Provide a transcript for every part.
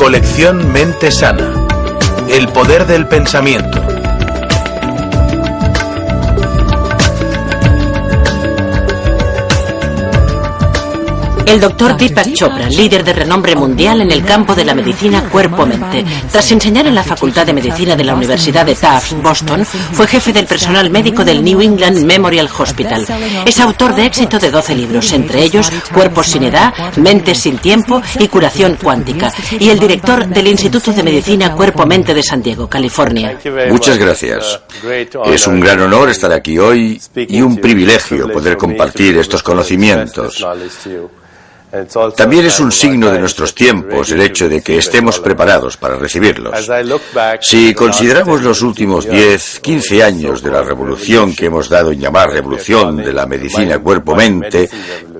Colección Mente Sana. El poder del pensamiento. El doctor Deepak Chopra, líder de renombre mundial en el campo de la medicina cuerpo-mente, tras enseñar en la Facultad de Medicina de la Universidad de Tufts, Boston, fue jefe del personal médico del New England Memorial Hospital. Es autor de éxito de 12 libros, entre ellos Cuerpos sin edad, Mentes sin tiempo y Curación cuántica, y el director del Instituto de Medicina Cuerpo-Mente de San Diego, California. Muchas gracias. Es un gran honor estar aquí hoy y un privilegio poder compartir estos conocimientos. También es un signo de nuestros tiempos el hecho de que estemos preparados para recibirlos. Si consideramos los últimos 10, 15 años de la revolución que hemos dado en llamar revolución de la medicina cuerpo-mente,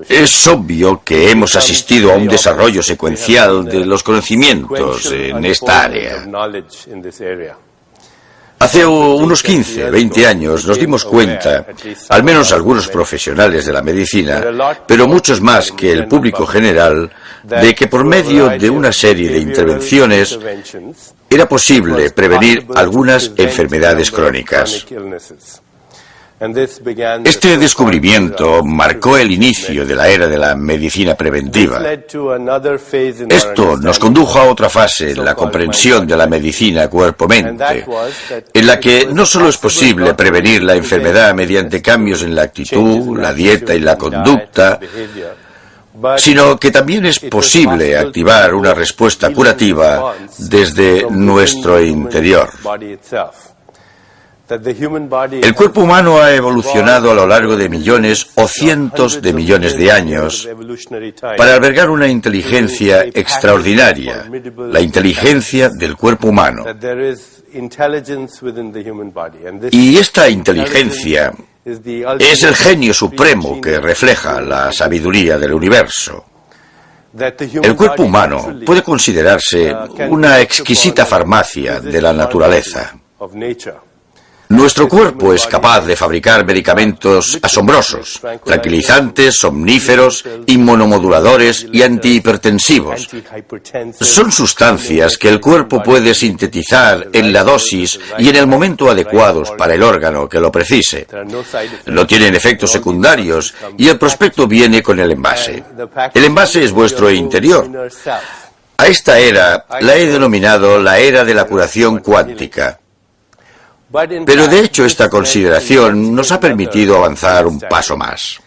es obvio que hemos asistido a un desarrollo secuencial de los conocimientos en esta área. Hace unos 15, 20 años nos dimos cuenta, al menos algunos profesionales de la medicina, pero muchos más que el público general, de que por medio de una serie de intervenciones era posible prevenir algunas enfermedades crónicas. Este descubrimiento marcó el inicio de la era de la medicina preventiva. Esto nos condujo a otra fase en la comprensión de la medicina cuerpo-mente, en la que no solo es posible prevenir la enfermedad mediante cambios en la actitud, la dieta y la conducta, sino que también es posible activar una respuesta curativa desde nuestro interior. El cuerpo humano ha evolucionado a lo largo de millones o cientos de millones de años para albergar una inteligencia extraordinaria, la inteligencia del cuerpo humano. Y esta inteligencia es el genio supremo que refleja la sabiduría del universo. El cuerpo humano puede considerarse una exquisita farmacia de la naturaleza. Nuestro cuerpo es capaz de fabricar medicamentos asombrosos, tranquilizantes, somníferos, inmunomoduladores y antihipertensivos. Son sustancias que el cuerpo puede sintetizar en la dosis y en el momento adecuados para el órgano que lo precise. No tienen efectos secundarios y el prospecto viene con el envase. El envase es vuestro interior. A esta era la he denominado la era de la curación cuántica. Pero de hecho esta consideración nos ha permitido avanzar un paso más.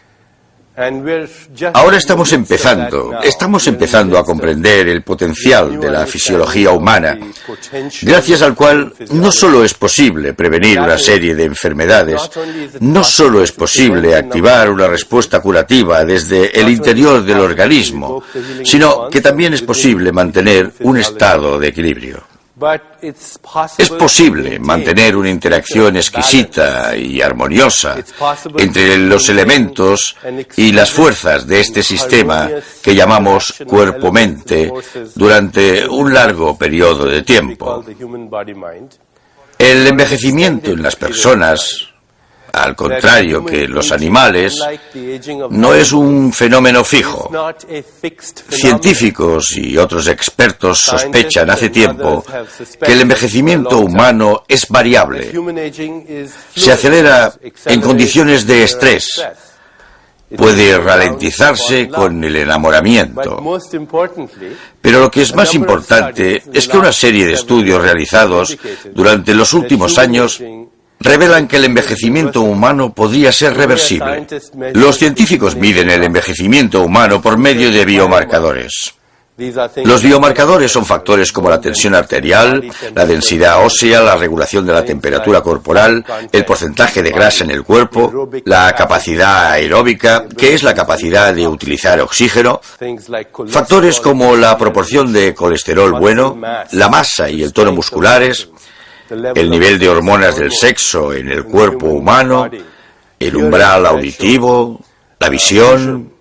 Ahora estamos empezando a comprender el potencial de la fisiología humana, gracias al cual no solo es posible prevenir una serie de enfermedades, no solo es posible activar una respuesta curativa desde el interior del organismo, sino que también es posible mantener un estado de equilibrio. Es posible mantener una interacción exquisita y armoniosa entre los elementos y las fuerzas de este sistema que llamamos cuerpo-mente durante un largo periodo de tiempo. El envejecimiento en las personas, al contrario que en los animales, no es un fenómeno fijo. Científicos y otros expertos sospechan hace tiempo que el envejecimiento humano es variable. Se acelera en condiciones de estrés. Puede ralentizarse con el enamoramiento. Pero lo que es más importante es que una serie de estudios realizados durante los últimos años revelan que el envejecimiento humano podría ser reversible. Los científicos miden el envejecimiento humano por medio de biomarcadores. Los biomarcadores son factores como la tensión arterial, la densidad ósea, la regulación de la temperatura corporal, el porcentaje de grasa en el cuerpo, la capacidad aeróbica, que es la capacidad de utilizar oxígeno, factores como la proporción de colesterol bueno, la masa y el tono musculares, el nivel de hormonas del sexo en el cuerpo humano, el umbral auditivo, la visión.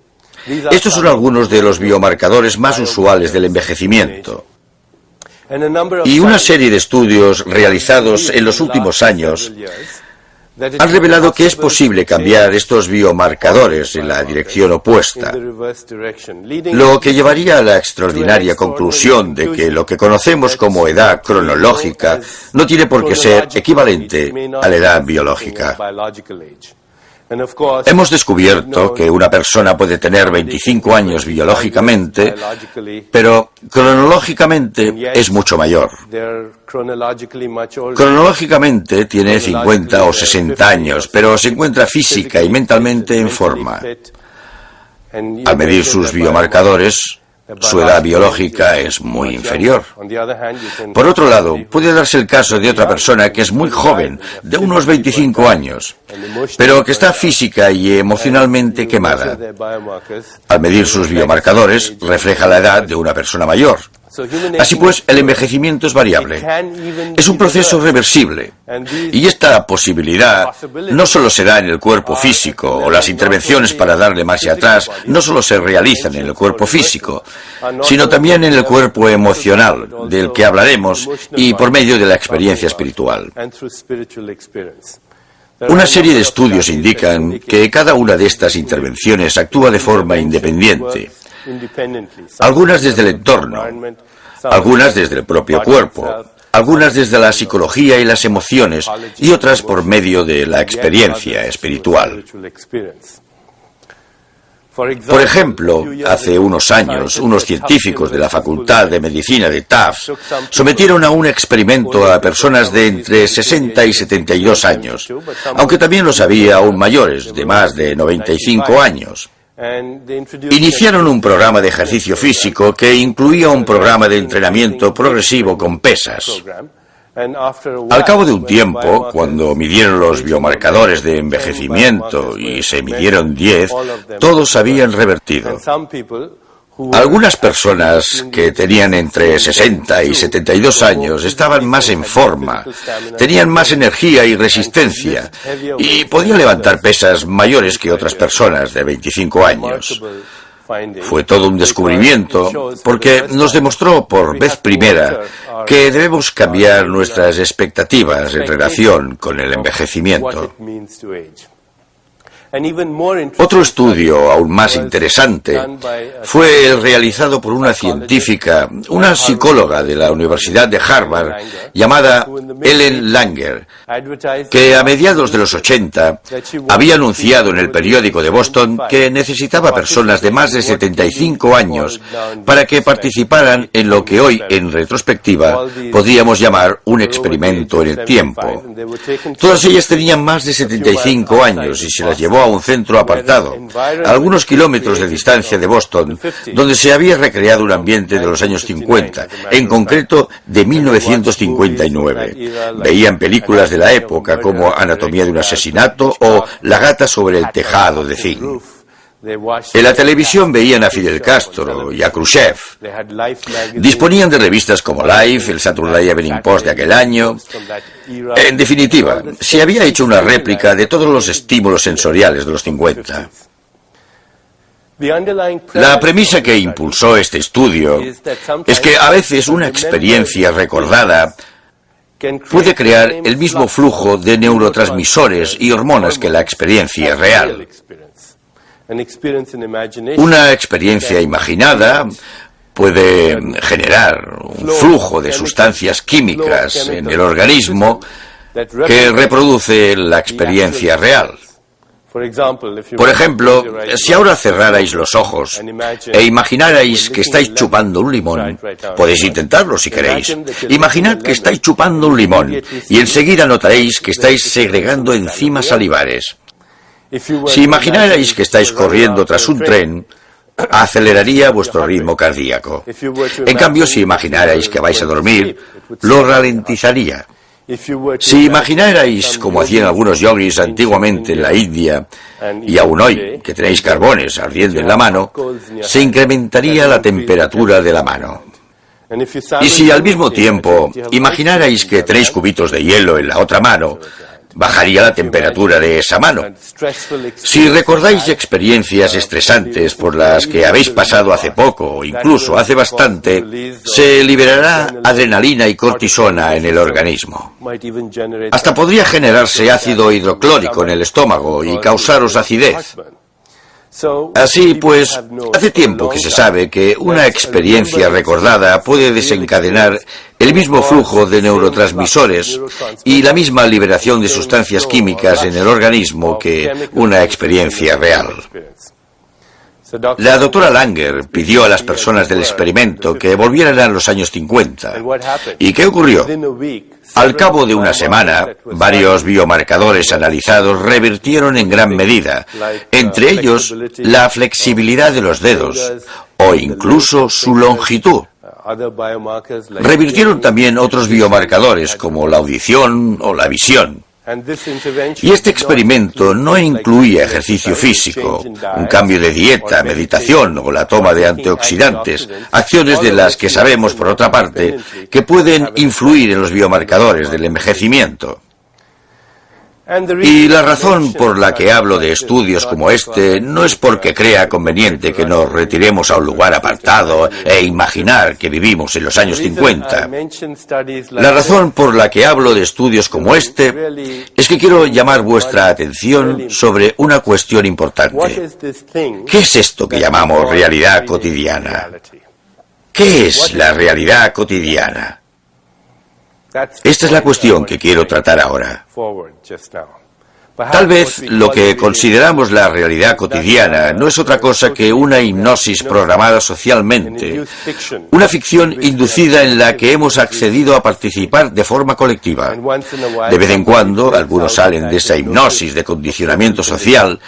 Estos son algunos de los biomarcadores más usuales del envejecimiento. Y una serie de estudios realizados en los últimos años han revelado que es posible cambiar estos biomarcadores en la dirección opuesta, lo que llevaría a la extraordinaria conclusión de que lo que conocemos como edad cronológica no tiene por qué ser equivalente a la edad biológica. Hemos descubierto que una persona puede tener 25 años biológicamente, pero cronológicamente es mucho mayor. Cronológicamente tiene 50 o 60 años, pero se encuentra física y mentalmente en forma. Al medir sus biomarcadores, su edad biológica es muy inferior. Por otro lado, puede darse el caso de otra persona que es muy joven, de unos 25 años, pero que está física y emocionalmente quemada. Al medir sus biomarcadores, refleja la edad de una persona mayor. Así pues, el envejecimiento es variable. Es un proceso reversible. Y esta posibilidad no solo se da en el cuerpo físico, o las intervenciones para darle marcha atrás no solo se realizan en el cuerpo físico, sino también en el cuerpo emocional, del que hablaremos, y por medio de la experiencia espiritual. Una serie de estudios indican que cada una de estas intervenciones actúa de forma independiente. Algunas desde el entorno, algunas desde el propio cuerpo, algunas desde la psicología y las emociones, y otras por medio de la experiencia espiritual. Por ejemplo, hace unos años, unos científicos de la Facultad de Medicina de Tufts sometieron a un experimento a personas de entre 60 y 72 años, aunque también los había aún mayores, de más de 95 años. Iniciaron un programa de ejercicio físico que incluía un programa de entrenamiento progresivo con pesas. Al cabo de un tiempo, cuando midieron los biomarcadores de envejecimiento y se midieron 10, todos habían revertido. Algunas personas que tenían entre 60 y 72 años estaban más en forma, tenían más energía y resistencia, y podían levantar pesas mayores que otras personas de 25 años. Fue todo un descubrimiento, porque nos demostró por vez primera que debemos cambiar nuestras expectativas en relación con el envejecimiento. Otro estudio aún más interesante fue el realizado por una científica, una psicóloga de la Universidad de Harvard, llamada Ellen Langer, que a mediados de los 80 había anunciado en el periódico de Boston que necesitaba personas de más de 75 años para que participaran en lo que hoy, en retrospectiva, podríamos llamar un experimento en el tiempo. Todas ellas tenían más de 75 años y se las llevó a un centro apartado, a algunos kilómetros de distancia de Boston, donde se había recreado un ambiente de los años 50, en concreto de 1959. Veían películas de la época como Anatomía de un asesinato o La gata sobre el tejado de zinc. En la televisión veían a Fidel Castro y a Khrushchev. Disponían de revistas como Life, el Saturday Evening Post de aquel año. En definitiva, se había hecho una réplica de todos los estímulos sensoriales de los 50. La premisa que impulsó este estudio es que a veces una experiencia recordada puede crear el mismo flujo de neurotransmisores y hormonas que la experiencia real. Una experiencia imaginada puede generar un flujo de sustancias químicas en el organismo que reproduce la experiencia real. Por ejemplo, si ahora cerrarais los ojos e imaginarais que estáis chupando un limón, podéis intentarlo si queréis. Imaginad que estáis chupando un limón y enseguida notaréis que estáis segregando enzimas salivares. Si imaginarais que estáis corriendo tras un tren, aceleraría vuestro ritmo cardíaco. En cambio, si imaginarais que vais a dormir, lo ralentizaría. Si imaginarais, como hacían algunos yogis antiguamente en la India, y aún hoy, que tenéis carbones ardiendo en la mano, se incrementaría la temperatura de la mano. Y si al mismo tiempo imaginarais que tenéis cubitos de hielo en la otra mano, bajaría la temperatura de esa mano. Si recordáis experiencias estresantes por las que habéis pasado hace poco o incluso hace bastante, se liberará adrenalina y cortisona en el organismo. Hasta podría generarse ácido hidroclórico en el estómago y causaros acidez. Así pues, hace tiempo que se sabe que una experiencia recordada puede desencadenar el mismo flujo de neurotransmisores y la misma liberación de sustancias químicas en el organismo que una experiencia real. La doctora Langer pidió a las personas del experimento que volvieran a los años 50. ¿Y qué ocurrió? Al cabo de una semana, varios biomarcadores analizados revirtieron en gran medida, entre ellos la flexibilidad de los dedos o incluso su longitud. Revirtieron también otros biomarcadores como la audición o la visión. Y este experimento no incluía ejercicio físico, un cambio de dieta, meditación o la toma de antioxidantes, acciones de las que sabemos, por otra parte, que pueden influir en los biomarcadores del envejecimiento. Y la razón por la que hablo de estudios como este no es porque crea conveniente que nos retiremos a un lugar apartado e imaginar que vivimos en los años 50. La razón por la que hablo de estudios como este es que quiero llamar vuestra atención sobre una cuestión importante. ¿Qué es esto que llamamos realidad cotidiana? ¿Qué es la realidad cotidiana? Esta es la cuestión que quiero tratar ahora. Tal vez lo que consideramos la realidad cotidiana no es otra cosa que una hipnosis programada socialmente, una ficción inducida en la que hemos accedido a participar de forma colectiva. De vez en cuando, algunos salen de esa hipnosis de condicionamiento social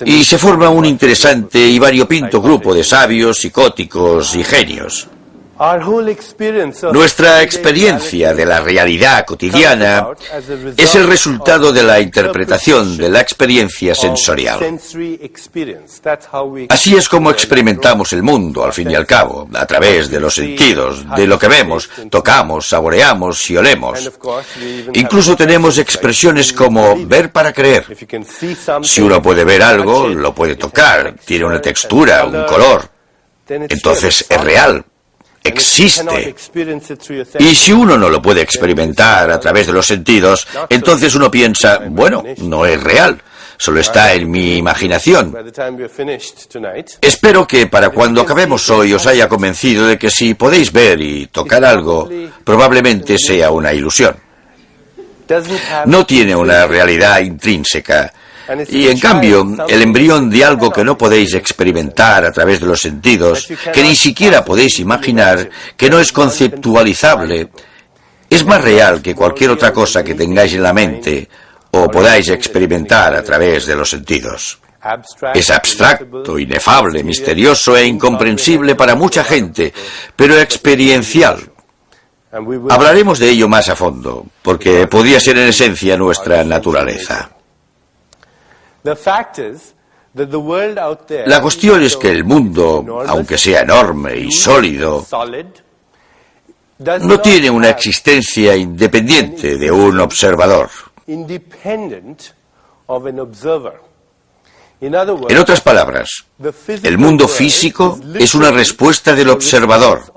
y se forma un interesante y variopinto grupo de sabios, psicóticos y genios. Nuestra experiencia de la realidad cotidiana es el resultado de la interpretación de la experiencia sensorial. Así es como experimentamos el mundo, al fin y al cabo, a través de los sentidos, de lo que vemos, tocamos, saboreamos y olemos. Incluso tenemos expresiones como ver para creer. Si uno puede ver algo, lo puede tocar, tiene una textura, un color. Entonces es real. Existe. Y si uno no lo puede experimentar a través de los sentidos, entonces uno piensa, bueno, no es real, solo está en mi imaginación. Espero que para cuando acabemos hoy os haya convencido de que si podéis ver y tocar algo, probablemente sea una ilusión. No tiene una realidad intrínseca. Y en cambio, el embrión de algo que no podéis experimentar a través de los sentidos, que ni siquiera podéis imaginar, que no es conceptualizable, es más real que cualquier otra cosa que tengáis en la mente o podáis experimentar a través de los sentidos. Es abstracto, inefable, misterioso e incomprensible para mucha gente, pero experiencial. Hablaremos de ello más a fondo, porque podría ser en esencia nuestra naturaleza. La cuestión es que el mundo, aunque sea enorme y sólido, no tiene una existencia independiente de un observador. En otras palabras, el mundo físico es una respuesta del observador.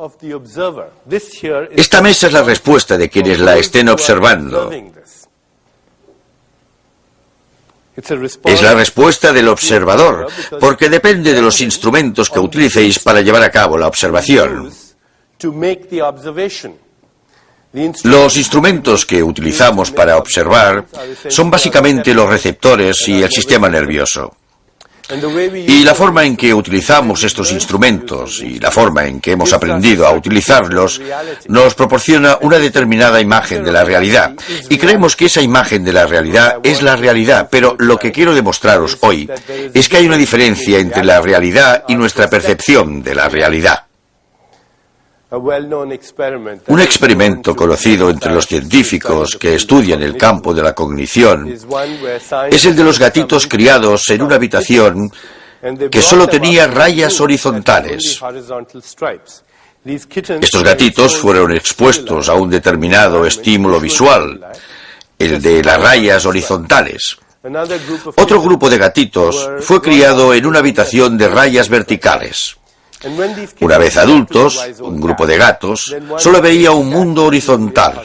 Esta mesa es la respuesta de quienes la estén observando. Es la respuesta del observador, porque depende de los instrumentos que utilicéis para llevar a cabo la observación. Los instrumentos que utilizamos para observar son básicamente los receptores y el sistema nervioso. Y la forma en que utilizamos estos instrumentos y la forma en que hemos aprendido a utilizarlos nos proporciona una determinada imagen de la realidad. Y creemos que esa imagen de la realidad es la realidad, pero lo que quiero demostraros hoy es que hay una diferencia entre la realidad y nuestra percepción de la realidad. Un experimento conocido entre los científicos que estudian el campo de la cognición es el de los gatitos criados en una habitación que solo tenía rayas horizontales. Estos gatitos fueron expuestos a un determinado estímulo visual el de las rayas horizontales. Otro grupo de gatitos fue criado en una habitación de rayas verticales. Una vez adultos, un grupo de gatos solo veía un mundo horizontal.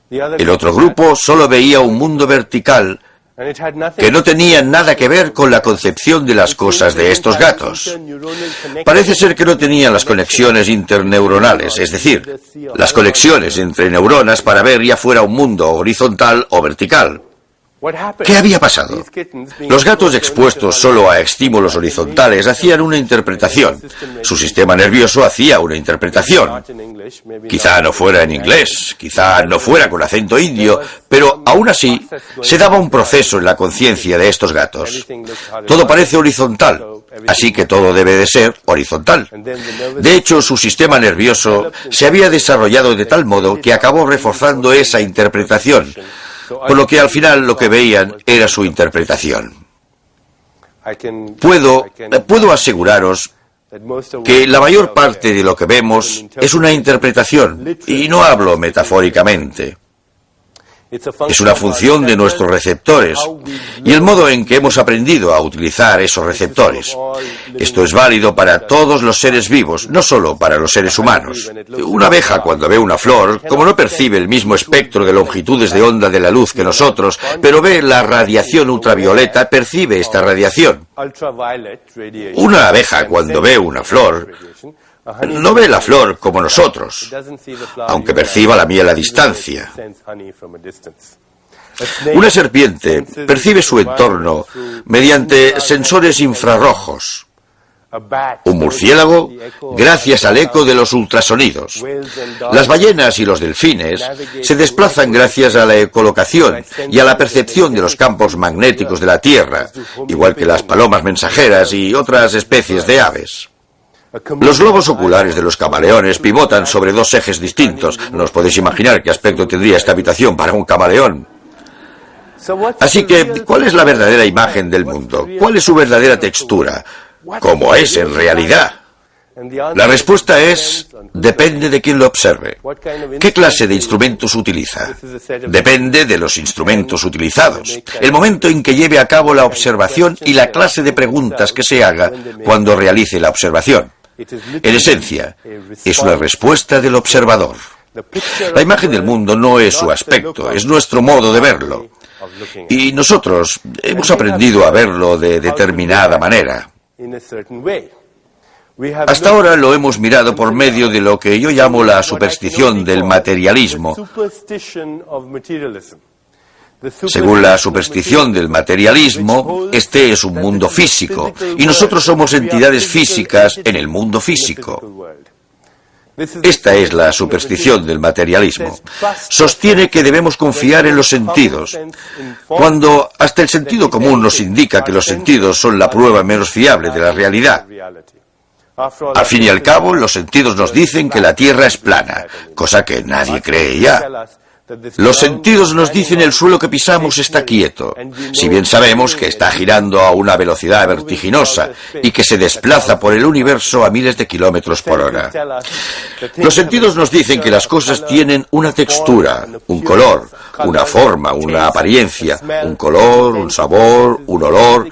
El otro grupo solo veía un mundo vertical que no tenía nada que ver con la concepción de las cosas de estos gatos. Parece ser que no tenían las conexiones interneuronales, es decir, las conexiones entre neuronas para ver ya fuera un mundo horizontal o vertical. ¿Qué había pasado? Los gatos expuestos solo a estímulos horizontales hacían una interpretación. Su sistema nervioso hacía una interpretación. Quizá no fuera en inglés, quizá no fuera con acento indio, pero aún así se daba un proceso en la conciencia de estos gatos. Todo parece horizontal, así que todo debe de ser horizontal. De hecho, su sistema nervioso se había desarrollado de tal modo que acabó reforzando esa interpretación, por lo que al final lo que veían era su interpretación. Puedo aseguraros que la mayor parte de lo que vemos es una interpretación, y no hablo metafóricamente. Es una función de nuestros receptores y el modo en que hemos aprendido a utilizar esos receptores. Esto es válido para todos los seres vivos, no solo para los seres humanos. Una abeja, cuando ve una flor, como no percibe el mismo espectro de longitudes de onda de la luz que nosotros, pero ve la radiación ultravioleta, percibe esta radiación. Una abeja, cuando ve una flor, no ve la flor como nosotros, aunque perciba la miel a distancia. Una serpiente percibe su entorno mediante sensores infrarrojos. Un murciélago, gracias al eco de los ultrasonidos. Las ballenas y los delfines se desplazan gracias a la ecolocación y a la percepción de los campos magnéticos de la Tierra, igual que las palomas mensajeras y otras especies de aves. Los globos oculares de los camaleones pivotan sobre dos ejes distintos. No os podéis imaginar qué aspecto tendría esta habitación para un camaleón. Así que, ¿cuál es la verdadera imagen del mundo? ¿Cuál es su verdadera textura? ¿Cómo es en realidad? La respuesta es, depende de quién lo observe. ¿Qué clase de instrumentos utiliza? Depende de los instrumentos utilizados, el momento en que lleve a cabo la observación y la clase de preguntas que se haga cuando realice la observación. En esencia, es una respuesta del observador. La imagen del mundo no es su aspecto, es nuestro modo de verlo. Y nosotros hemos aprendido a verlo de determinada manera. Hasta ahora lo hemos mirado por medio de lo que yo llamo la superstición del materialismo. Según la superstición del materialismo, este es un mundo físico, y nosotros somos entidades físicas en el mundo físico. Esta es la superstición del materialismo. Sostiene que debemos confiar en los sentidos, cuando hasta el sentido común nos indica que los sentidos son la prueba menos fiable de la realidad. Al fin y al cabo, los sentidos nos dicen que la Tierra es plana, cosa que nadie cree ya. Los sentidos nos dicen el suelo que pisamos está quieto, si bien sabemos que está girando a una velocidad vertiginosa y que se desplaza por el universo a miles de kilómetros por hora. Los sentidos nos dicen que las cosas tienen una textura, un color, una forma, una apariencia, un color, un sabor, un olor,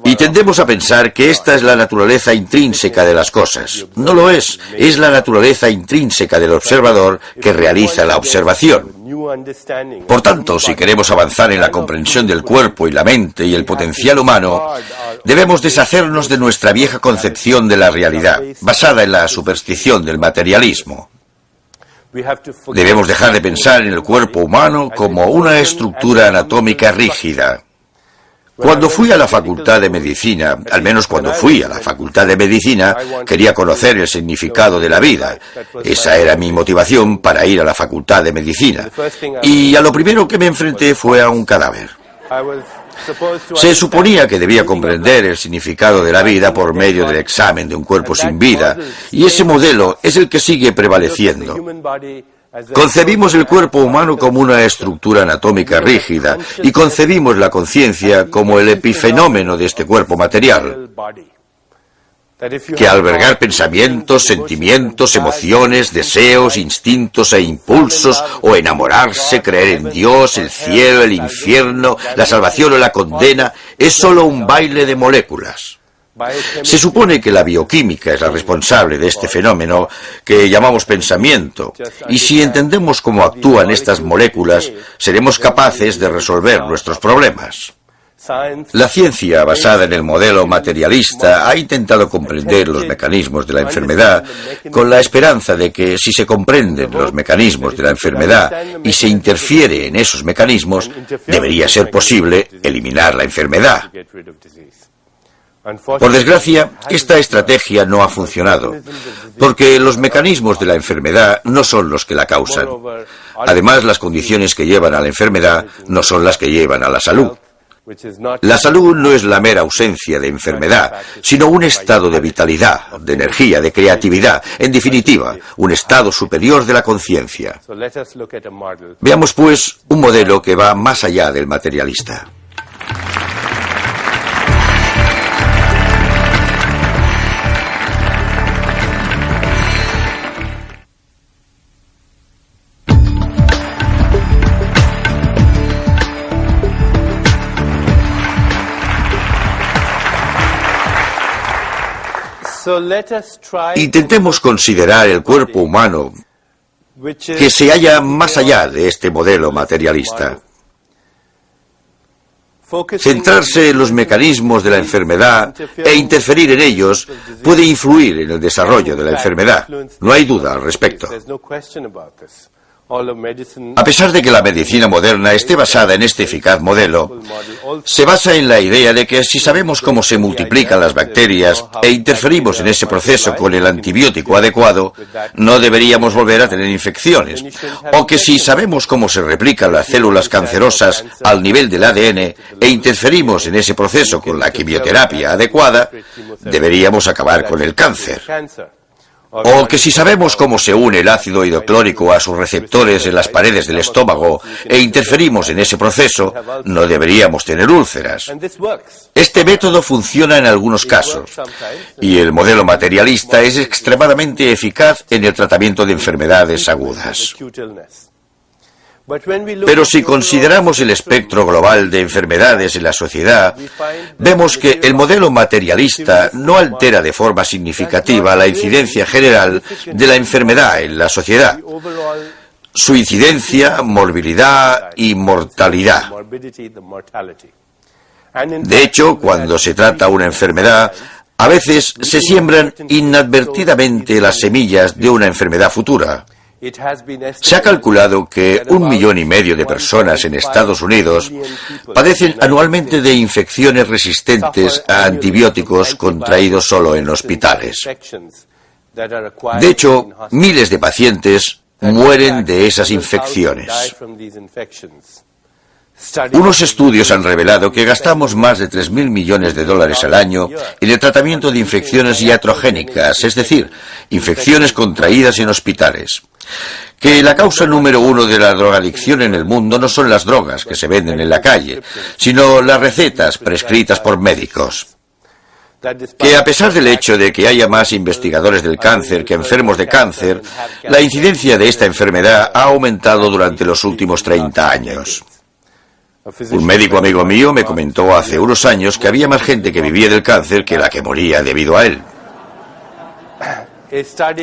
y tendemos a pensar que esta es la naturaleza intrínseca de las cosas. No lo es la naturaleza intrínseca del observador que realiza la observación. Por tanto, si queremos avanzar en la comprensión del cuerpo y la mente y el potencial humano, debemos deshacernos de nuestra vieja concepción de la realidad, basada en la superstición del materialismo. Debemos dejar de pensar en el cuerpo humano como una estructura anatómica rígida. Cuando fui a la Facultad de Medicina, al menos cuando fui a la Facultad de Medicina, quería conocer el significado de la vida. Esa era mi motivación para ir a la Facultad de Medicina. Y a lo primero que me enfrenté fue a un cadáver. Se suponía que debía comprender el significado de la vida por medio del examen de un cuerpo sin vida, y ese modelo es el que sigue prevaleciendo. Concebimos el cuerpo humano como una estructura anatómica rígida y concebimos la conciencia como el epifenómeno de este cuerpo material. que albergar pensamientos, sentimientos, emociones, deseos, instintos e impulsos, o enamorarse, creer en Dios, el cielo, el infierno, la salvación o la condena, es solo un baile de moléculas. Se supone que la bioquímica es la responsable de este fenómeno que llamamos pensamiento, y si entendemos cómo actúan estas moléculas, seremos capaces de resolver nuestros problemas. La ciencia, basada en el modelo materialista, ha intentado comprender los mecanismos de la enfermedad con la esperanza de que, si se comprenden los mecanismos de la enfermedad y se interfiere en esos mecanismos, debería ser posible eliminar la enfermedad. Por desgracia, esta estrategia no ha funcionado, porque los mecanismos de la enfermedad no son los que la causan. Además, las condiciones que llevan a la enfermedad no son las que llevan a la salud. La salud no es la mera ausencia de enfermedad, sino un estado de vitalidad, de energía, de creatividad, en definitiva, un estado superior de la conciencia. Veamos, pues, un modelo que va más allá del materialista. Intentemos considerar el cuerpo humano que se halla más allá de este modelo materialista. Centrarse en los mecanismos de la enfermedad e interferir en ellos puede influir en el desarrollo de la enfermedad. No hay duda al respecto. A pesar de que la medicina moderna esté basada en este eficaz modelo, se basa en la idea de que si sabemos cómo se multiplican las bacterias e interferimos en ese proceso con el antibiótico adecuado, no deberíamos volver a tener infecciones, o que si sabemos cómo se replican las células cancerosas al nivel del ADN e interferimos en ese proceso con la quimioterapia adecuada, deberíamos acabar con el cáncer. O que si sabemos cómo se une el ácido hidroclórico a sus receptores en las paredes del estómago e interferimos en ese proceso, no deberíamos tener úlceras. Este método funciona en algunos casos, y el modelo materialista es extremadamente eficaz en el tratamiento de enfermedades agudas. Pero si consideramos el espectro global de enfermedades en la sociedad, vemos que el modelo materialista no altera de forma significativa la incidencia general de la enfermedad en la sociedad, su incidencia, morbilidad y mortalidad. De hecho, cuando se trata una enfermedad, a veces se siembran inadvertidamente las semillas de una enfermedad futura. Se ha calculado que 1,5 millones de personas en Estados Unidos padecen anualmente de infecciones resistentes a antibióticos contraídos solo en hospitales. De hecho, miles de pacientes mueren de esas infecciones. Unos estudios han revelado que gastamos más de 3.000 millones de dólares al año en el tratamiento de infecciones iatrogénicas, es decir, infecciones contraídas en hospitales. Que la causa número 1 de la drogadicción en el mundo no son las drogas que se venden en la calle, sino las recetas prescritas por médicos. Que a pesar del hecho de que haya más investigadores del cáncer que enfermos de cáncer, la incidencia de esta enfermedad ha aumentado durante los últimos 30 años. Un médico amigo mío me comentó hace unos años que había más gente que vivía del cáncer que la que moría debido a él.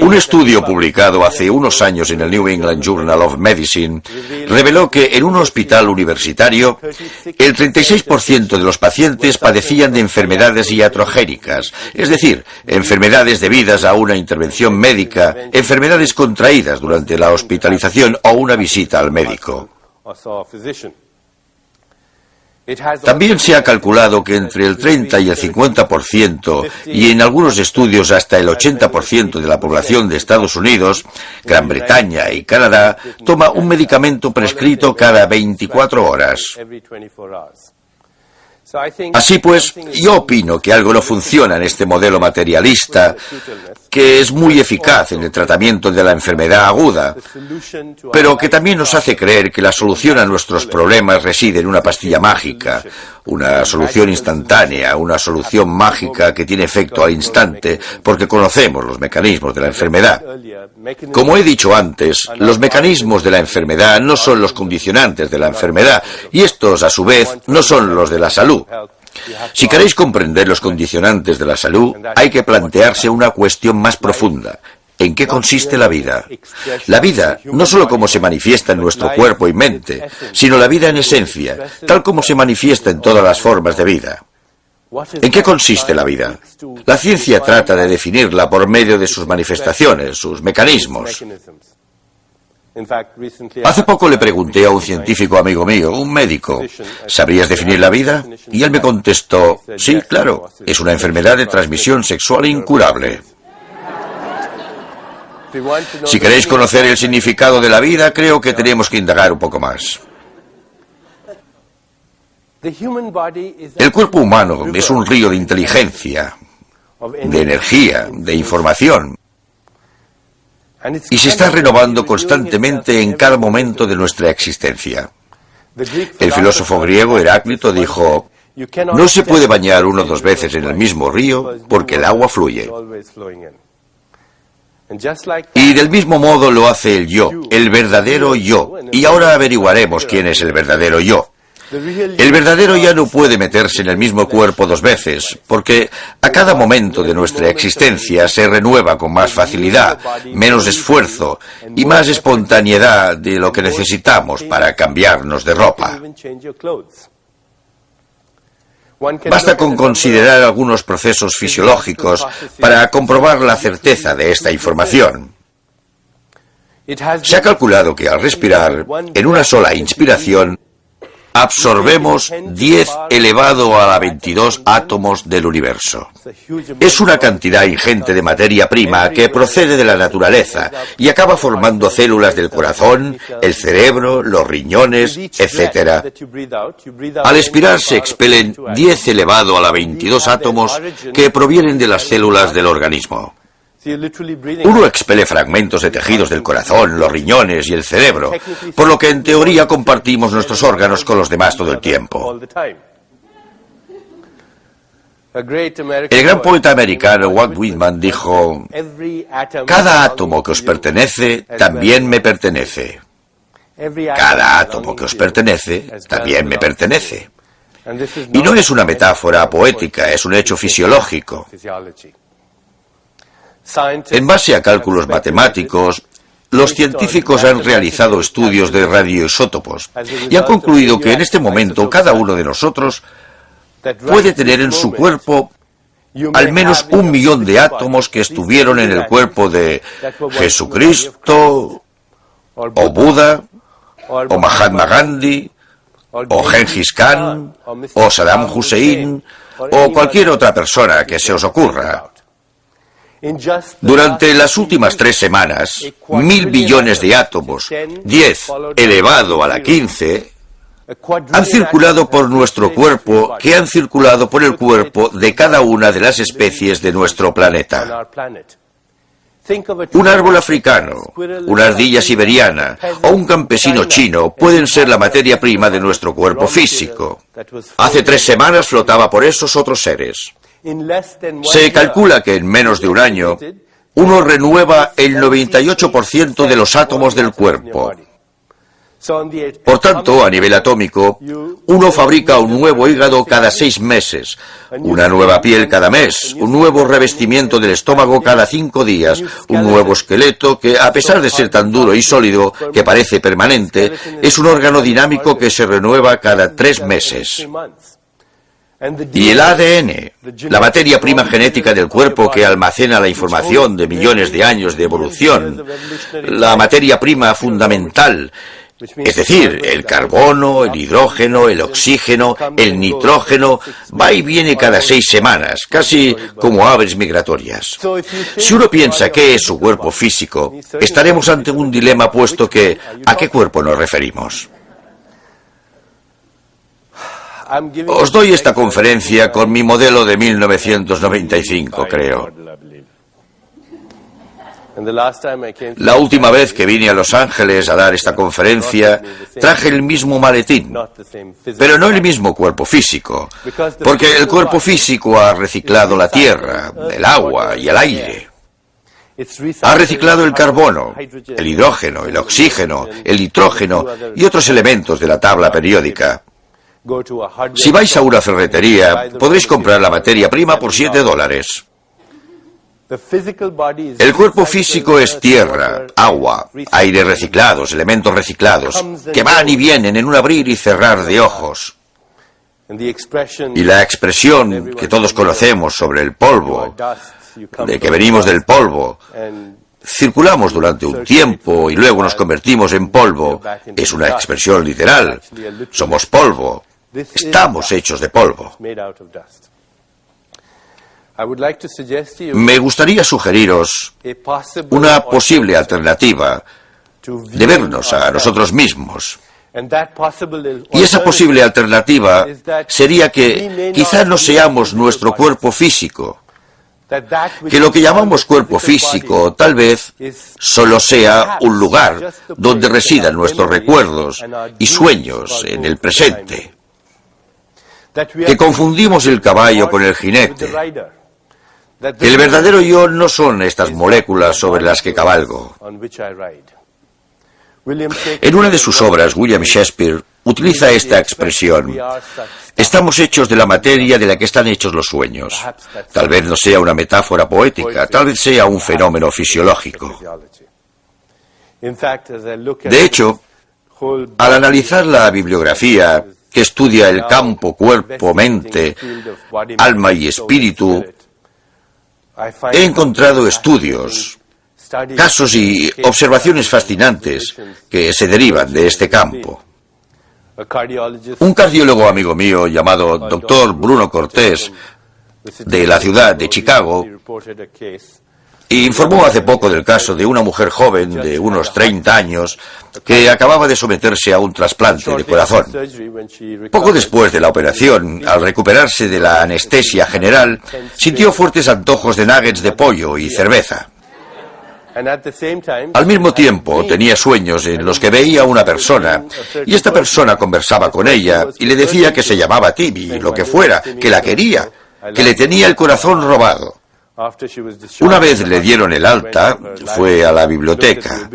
Un estudio publicado hace unos años en el New England Journal of Medicine reveló que en un hospital universitario el 36% de los pacientes padecían de enfermedades iatrogénicas, es decir, enfermedades debidas a una intervención médica, enfermedades contraídas durante la hospitalización o una visita al médico. También se ha calculado que entre el 30 y el 50%, y en algunos estudios hasta el 80% de la población de Estados Unidos, Gran Bretaña y Canadá, toma un medicamento prescrito cada 24 horas. Así pues, yo opino que algo no funciona en este modelo materialista que es muy eficaz en el tratamiento de la enfermedad aguda, pero que también nos hace creer que la solución a nuestros problemas reside en una pastilla mágica, una solución instantánea, una solución mágica que tiene efecto al instante, porque conocemos los mecanismos de la enfermedad. Como he dicho antes, los mecanismos de la enfermedad no son los condicionantes de la enfermedad, y estos, a su vez, no son los de la salud. Si queréis comprender los condicionantes de la salud, hay que plantearse una cuestión más profunda. ¿En qué consiste la vida? La vida, no solo como se manifiesta en nuestro cuerpo y mente, sino la vida en esencia, tal como se manifiesta en todas las formas de vida. ¿En qué consiste la vida? La ciencia trata de definirla por medio de sus manifestaciones, sus mecanismos. Hace poco le pregunté a un científico amigo mío, un médico, ¿sabrías definir la vida? Y él me contestó, sí, claro, es una enfermedad de transmisión sexual incurable. Si queréis conocer el significado de la vida, creo que tenemos que indagar un poco más. El cuerpo humano es un río de inteligencia, de energía, de información. Y se está renovando constantemente en cada momento de nuestra existencia. El filósofo griego Heráclito dijo, no se puede bañar uno 2 veces en el mismo río porque el agua fluye. Y del mismo modo lo hace el yo, el verdadero yo. Y ahora averiguaremos quién es el verdadero yo. El verdadero ya no puede meterse en el mismo cuerpo 2 veces, porque a cada momento de nuestra existencia se renueva con más facilidad, menos esfuerzo y más espontaneidad de lo que necesitamos para cambiarnos de ropa. Basta con considerar algunos procesos fisiológicos para comprobar la certeza de esta información. Se ha calculado que al respirar, en una sola inspiración, absorbemos 10 elevado a la 22 átomos del universo. Es una cantidad ingente de materia prima que procede de la naturaleza y acaba formando células del corazón, el cerebro, los riñones, etc. Al expirar se expelen 10 elevado a la 22 átomos que provienen de las células del organismo. Uno expele fragmentos de tejidos del corazón, los riñones y el cerebro, por lo que en teoría compartimos nuestros órganos con los demás todo el tiempo. El gran poeta americano Walt Whitman dijo, cada átomo que os pertenece también me pertenece. Cada átomo que os pertenece también me pertenece. Y no es una metáfora poética, es un hecho fisiológico. En base a cálculos matemáticos, los científicos han realizado estudios de radioisótopos y han concluido que en este momento cada uno de nosotros puede tener en su cuerpo al menos 1 millón de átomos que estuvieron en el cuerpo de Jesucristo, o Buda, o Mahatma Gandhi, o Gengis Khan, o Saddam Hussein, o cualquier otra persona que se os ocurra. Durante las últimas 3 semanas, 1.000 billones de átomos, 10 elevado a la 15, han circulado por nuestro cuerpo, que han circulado por el cuerpo de cada una de las especies de nuestro planeta. Un árbol africano, una ardilla siberiana o un campesino chino pueden ser la materia prima de nuestro cuerpo físico. Hace 3 semanas flotaba por esos otros seres. Se calcula que en menos de un año, uno renueva el 98% de los átomos del cuerpo. Por tanto, a nivel atómico, uno fabrica un nuevo hígado cada 6 meses, una nueva piel cada mes, un nuevo revestimiento del estómago cada 5 días, un nuevo esqueleto que, a pesar de ser tan duro y sólido que parece permanente, es un órgano dinámico que se renueva cada 3 meses. Y el ADN, la materia prima genética del cuerpo que almacena la información de millones de años de evolución, la materia prima fundamental, es decir, el carbono, el hidrógeno, el oxígeno, el nitrógeno, va y viene cada 6 semanas, casi como aves migratorias. Si uno piensa qué es su cuerpo físico, estaremos ante un dilema puesto que ¿a qué cuerpo nos referimos? Os doy esta conferencia con mi modelo de 1995, creo. La última vez que vine a Los Ángeles a dar esta conferencia, traje el mismo maletín, pero no el mismo cuerpo físico, porque el cuerpo físico ha reciclado la tierra, el agua y el aire. Ha reciclado el carbono, el hidrógeno, el oxígeno, el nitrógeno y otros elementos de la tabla periódica. Si vais a una ferretería, podréis comprar la materia prima por $7. El cuerpo físico es tierra, agua, aire reciclados, elementos reciclados, que van y vienen en un abrir y cerrar de ojos. Y la expresión que todos conocemos sobre el polvo, de que venimos del polvo, circulamos durante un tiempo y luego nos convertimos en polvo, es una expresión literal. Somos polvo. Estamos hechos de polvo. Me gustaría sugeriros una posible alternativa de vernos a nosotros mismos. Y esa posible alternativa sería que quizá no seamos nuestro cuerpo físico, que lo que llamamos cuerpo físico tal vez solo sea un lugar donde residan nuestros recuerdos y sueños en el presente, que confundimos el caballo con el jinete, que el verdadero yo no son estas moléculas sobre las que cabalgo. En una de sus obras, William Shakespeare utiliza esta expresión: estamos hechos de la materia de la que están hechos los sueños. Tal vez no sea una metáfora poética, tal vez sea un fenómeno fisiológico. De hecho, al analizar la bibliografía que estudia el campo cuerpo-mente, alma y espíritu, he encontrado estudios, casos y observaciones fascinantes que se derivan de este campo. Un cardiólogo amigo mío llamado Dr. Bruno Cortés, de la ciudad de Chicago, informó hace poco del caso de una mujer joven de unos 30 años que acababa de someterse a un trasplante de corazón. Poco después de la operación, al recuperarse de la anestesia general, sintió fuertes antojos de nuggets de pollo y cerveza. Al mismo tiempo, tenía sueños en los que veía a una persona, y esta persona conversaba con ella y le decía que se llamaba Timmy, lo que fuera, que la quería, que le tenía el corazón robado. Una vez le dieron el alta, fue a la biblioteca,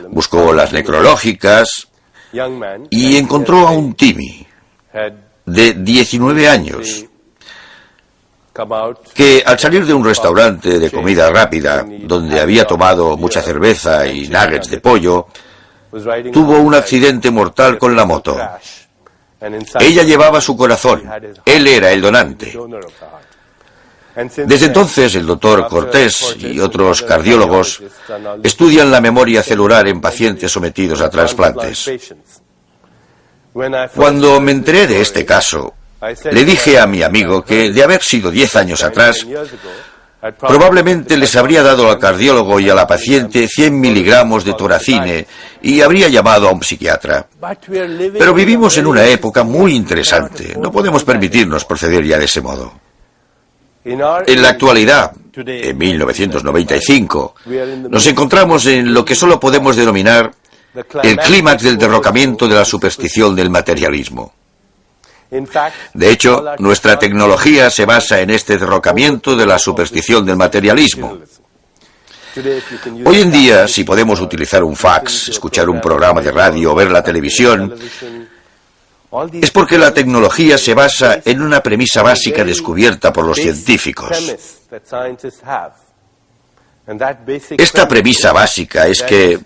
buscó las necrológicas y encontró a un Timmy de 19 años que al salir de un restaurante de comida rápida donde había tomado mucha cerveza y nuggets de pollo, tuvo un accidente mortal con la moto. Ella llevaba su corazón, él era el donante. Desde entonces, el doctor Cortés y otros cardiólogos estudian la memoria celular en pacientes sometidos a trasplantes. Cuando me enteré de este caso, le dije a mi amigo que, de haber sido 10 años atrás, probablemente les habría dado al cardiólogo y a la paciente 100 miligramos de toracine y habría llamado a un psiquiatra. Pero vivimos en una época muy interesante. No podemos permitirnos proceder ya de ese modo. En la actualidad, en 1995, nos encontramos en lo que solo podemos denominar el clímax del derrocamiento de la superstición del materialismo. De hecho, nuestra tecnología se basa en este derrocamiento de la superstición del materialismo. Hoy en día, si podemos utilizar un fax, escuchar un programa de radio o ver la televisión, es porque la tecnología se basa en una premisa básica descubierta por los científicos. Esta premisa básica es que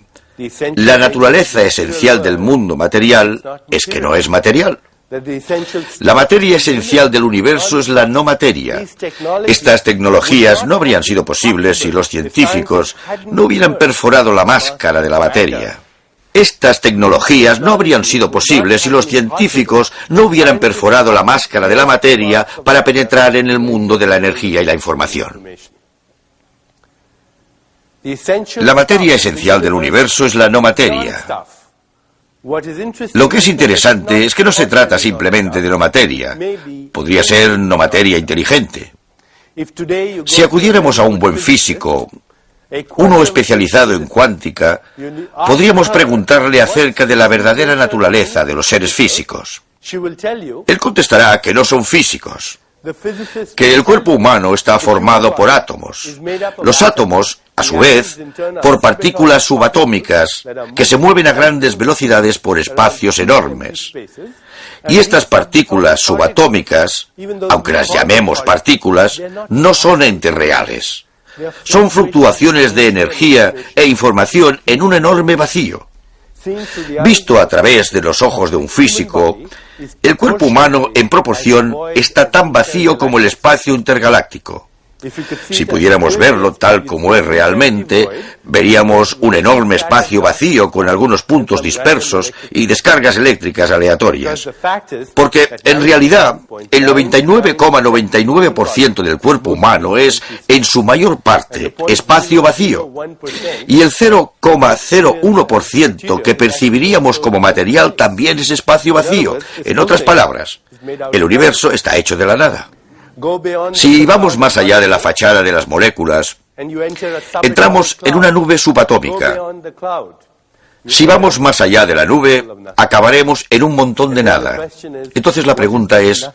la naturaleza esencial del mundo material es que no es material. La materia esencial del universo es la no materia. Estas tecnologías no habrían sido posibles si los científicos no hubieran perforado la máscara de la materia. Estas tecnologías no habrían sido posibles si los científicos no hubieran perforado la máscara de la materia para penetrar en el mundo de la energía y la información. La materia esencial del universo es la no materia. Lo que es interesante es que no se trata simplemente de no materia. Podría ser no materia inteligente. Si acudiéramos a un buen físico, uno especializado en cuántica, podríamos preguntarle acerca de la verdadera naturaleza de los seres físicos. Él contestará que no son físicos, que el cuerpo humano está formado por átomos. Los átomos, a su vez, por partículas subatómicas que se mueven a grandes velocidades por espacios enormes. Y estas partículas subatómicas, aunque las llamemos partículas, no son entes reales. Son fluctuaciones de energía e información en un enorme vacío. Visto a través de los ojos de un físico, el cuerpo humano en proporción está tan vacío como el espacio intergaláctico. Si pudiéramos verlo tal como es realmente, veríamos un enorme espacio vacío con algunos puntos dispersos y descargas eléctricas aleatorias. Porque, en realidad, el 99,99% del cuerpo humano es, en su mayor parte, espacio vacío. Y el 0,01% que percibiríamos como material también es espacio vacío. En otras palabras, el universo está hecho de la nada. Si vamos más allá de la fachada de las moléculas, entramos en una nube subatómica. Si vamos más allá de la nube, acabaremos en un montón de nada. Entonces la pregunta es,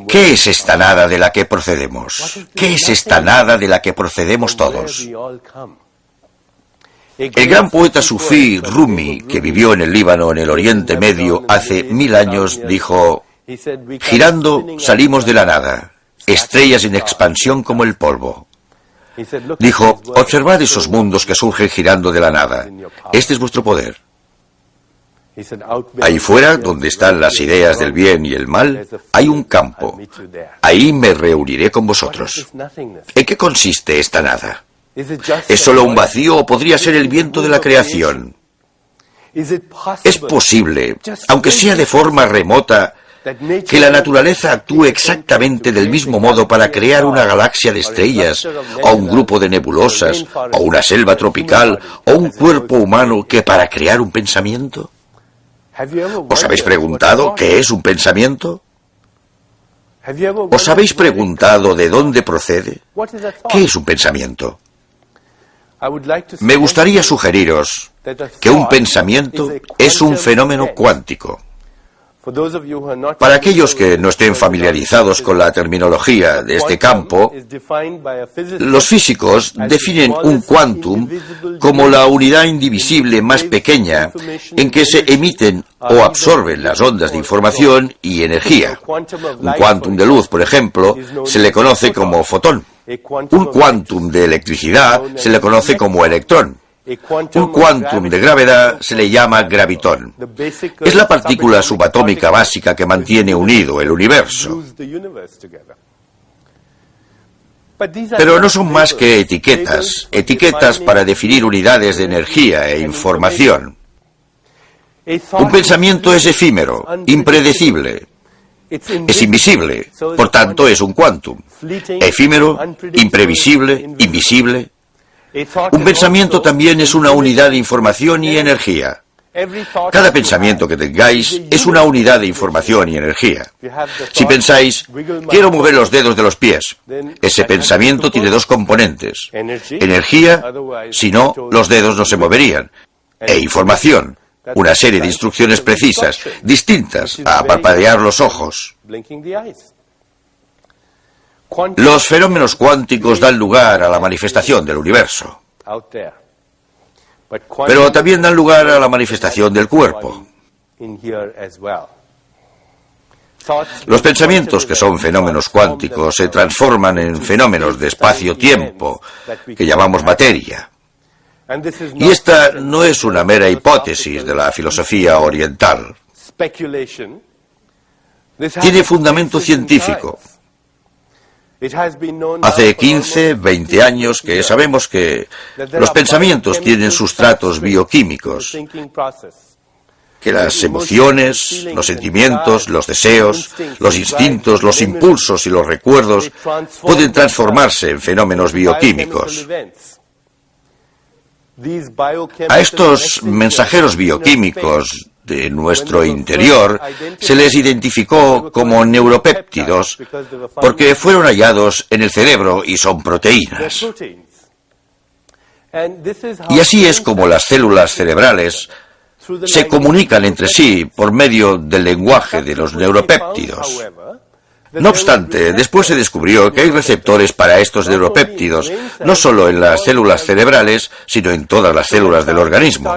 ¿qué es esta nada de la que procedemos? ¿Qué es esta nada de la que procedemos todos? El gran poeta sufí Rumi, que vivió en el Líbano, en el Oriente Medio, hace 1000 años, dijo: girando salimos de la nada, estrellas en expansión como el polvo. Dijo: observad esos mundos que surgen girando de la nada. Este es vuestro poder. Ahí fuera, donde están las ideas del bien y el mal, hay un campo. Ahí me reuniré con vosotros. ¿En qué consiste esta nada? ¿Es solo un vacío o podría ser el viento de la creación? ¿Es posible, aunque sea de forma remota, que la naturaleza actúe exactamente del mismo modo para crear una galaxia de estrellas, o un grupo de nebulosas, o una selva tropical, o un cuerpo humano que para crear un pensamiento? ¿Os habéis preguntado qué es un pensamiento? ¿Os habéis preguntado de dónde procede? ¿Qué es un pensamiento? Me gustaría sugeriros que un pensamiento es un fenómeno cuántico. Para aquellos que no estén familiarizados con la terminología de este campo, los físicos definen un quantum como la unidad indivisible más pequeña en que se emiten o absorben las ondas de información y energía. Un quantum de luz, por ejemplo, se le conoce como fotón. Un quantum de electricidad se le conoce como electrón. Un quantum de gravedad se le llama gravitón. Es la partícula subatómica básica que mantiene unido el universo. Pero no son más que etiquetas para definir unidades de energía e información. Un pensamiento es efímero, impredecible. Es invisible, por tanto es un quantum. Efímero, imprevisible, invisible. Un pensamiento también es una unidad de información y energía. Cada pensamiento que tengáis es una unidad de información y energía. Si pensáis, quiero mover los dedos de los pies, ese pensamiento tiene dos componentes. Energía, si no, los dedos no se moverían. E información, una serie de instrucciones precisas, distintas a parpadear los ojos. Los fenómenos cuánticos dan lugar a la manifestación del universo, pero también dan lugar a la manifestación del cuerpo. Los pensamientos que son fenómenos cuánticos se transforman en fenómenos de espacio-tiempo, que llamamos materia. Y esta no es una mera hipótesis de la filosofía oriental. Tiene fundamento científico. Hace 15, 20 años que sabemos que los pensamientos tienen sustratos bioquímicos, que las emociones, los sentimientos, los deseos, los instintos, los impulsos y los recuerdos pueden transformarse en fenómenos bioquímicos. A estos mensajeros bioquímicos de nuestro interior se les identificó como neuropéptidos porque fueron hallados en el cerebro y son proteínas. Y así es como las células cerebrales se comunican entre sí por medio del lenguaje de los neuropéptidos. No obstante, después se descubrió que hay receptores para estos neuropéptidos, no solo en las células cerebrales, sino en todas las células del organismo.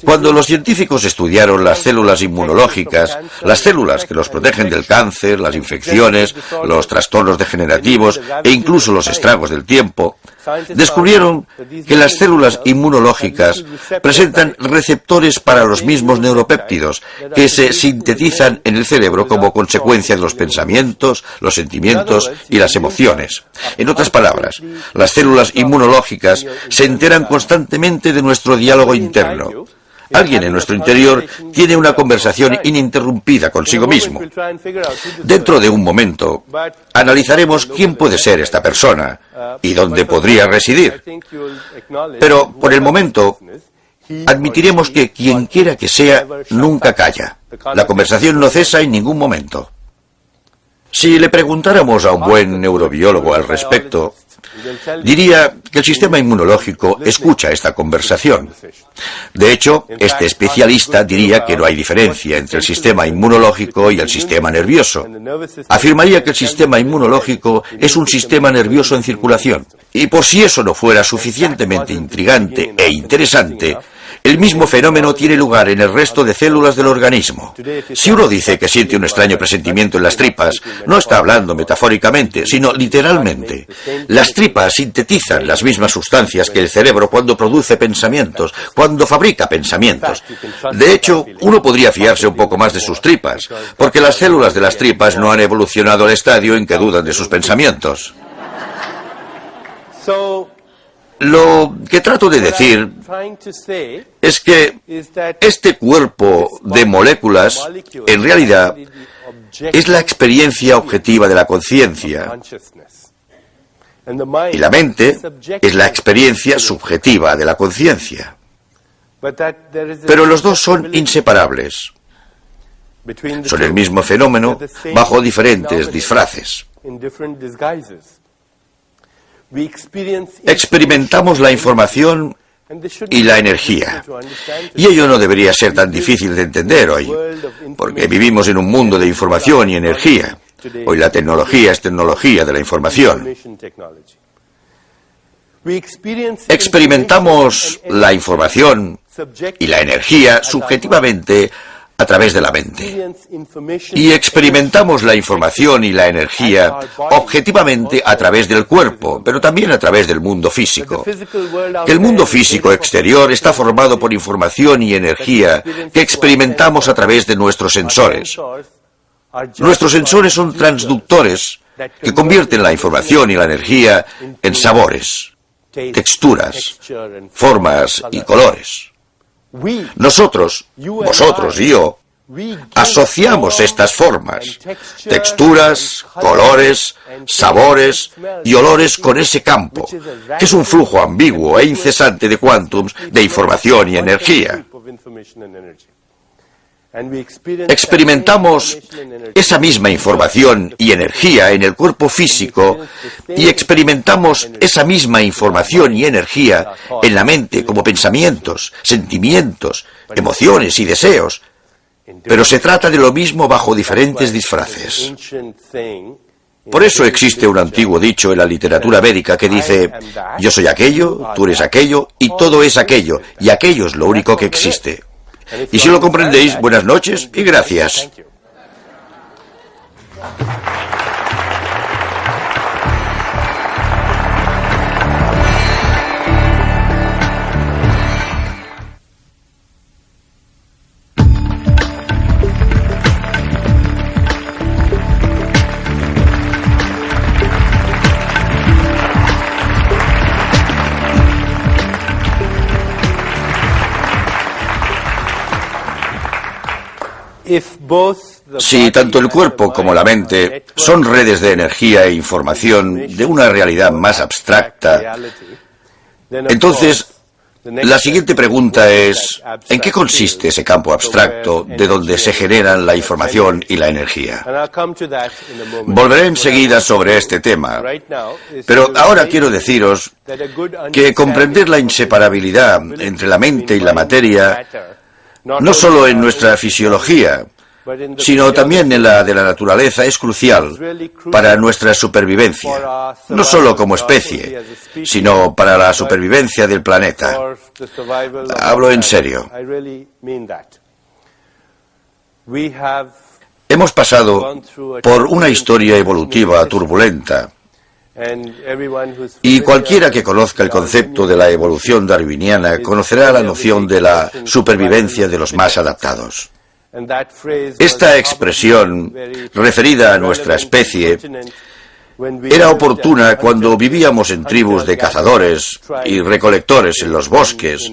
Cuando los científicos estudiaron las células inmunológicas, las células que los protegen del cáncer, las infecciones, los trastornos degenerativos e incluso los estragos del tiempo, descubrieron que las células inmunológicas presentan receptores para los mismos neuropéptidos que se sintetizan en el cerebro como consecuencia de los pensamientos, los sentimientos y las emociones. En otras palabras, las células inmunológicas se enteran constantemente de nuestro diálogo interno. Alguien en nuestro interior tiene una conversación ininterrumpida consigo mismo. Dentro de un momento, analizaremos quién puede ser esta persona y dónde podría residir. Pero, por el momento, admitiremos que quien quiera que sea, nunca calla. La conversación no cesa en ningún momento. Si le preguntáramos a un buen neurobiólogo al respecto, diría que el sistema inmunológico escucha esta conversación. De hecho, este especialista diría que no hay diferencia entre el sistema inmunológico y el sistema nervioso. Afirmaría que el sistema inmunológico es un sistema nervioso en circulación. Y por si eso no fuera suficientemente intrigante e interesante, el mismo fenómeno tiene lugar en el resto de células del organismo. Si uno dice que siente un extraño presentimiento en las tripas, no está hablando metafóricamente, sino literalmente. Las tripas sintetizan las mismas sustancias que el cerebro cuando produce pensamientos, cuando fabrica pensamientos. De hecho, uno podría fiarse un poco más de sus tripas, porque las células de las tripas no han evolucionado al estadio en que dudan de sus pensamientos. Lo que trato de decir es que este cuerpo de moléculas, en realidad, es la experiencia objetiva de la conciencia. Y la mente es la experiencia subjetiva de la conciencia. Pero los dos son inseparables. Son el mismo fenómeno bajo diferentes disfraces. Experimentamos la información y la energía. Y ello no debería ser tan difícil de entender hoy, porque vivimos en un mundo de información y energía. Hoy la tecnología es tecnología de la información. Experimentamos la información y la energía subjetivamente a través de la mente. Y experimentamos la información y la energía objetivamente a través del cuerpo, pero también a través del mundo físico. El mundo físico exterior está formado por información y energía que experimentamos a través de nuestros sensores. Nuestros sensores son transductores que convierten la información y la energía en sabores, texturas, formas y colores. Nosotros, vosotros y yo, asociamos estas formas, texturas, colores, sabores y olores con ese campo, que es un flujo ambiguo e incesante de quántums de información y energía. Experimentamos esa misma información y energía en el cuerpo físico y experimentamos esa misma información y energía en la mente como pensamientos, sentimientos, emociones y deseos. Pero se trata de lo mismo bajo diferentes disfraces. Por eso existe un antiguo dicho en la literatura védica que dice: yo soy aquello, tú eres aquello y todo es aquello, y aquello es lo único que existe. Y si lo comprendéis, buenas noches y gracias. Si tanto el cuerpo como la mente son redes de energía e información de una realidad más abstracta, entonces La siguiente pregunta es, ¿en qué consiste ese campo abstracto de donde se generan la información y la energía? Volveré enseguida sobre este tema, pero ahora quiero deciros que comprender la inseparabilidad entre la mente y la materia, no solo en nuestra fisiología, sino también en la de la naturaleza, es crucial para nuestra supervivencia, no solo como especie, sino para la supervivencia del planeta. Hablo en serio. Hemos pasado por una historia evolutiva turbulenta, y cualquiera que conozca el concepto de la evolución darwiniana conocerá la noción de la supervivencia de los más adaptados. Esta expresión, referida a nuestra especie, era oportuna cuando vivíamos en tribus de cazadores y recolectores en los bosques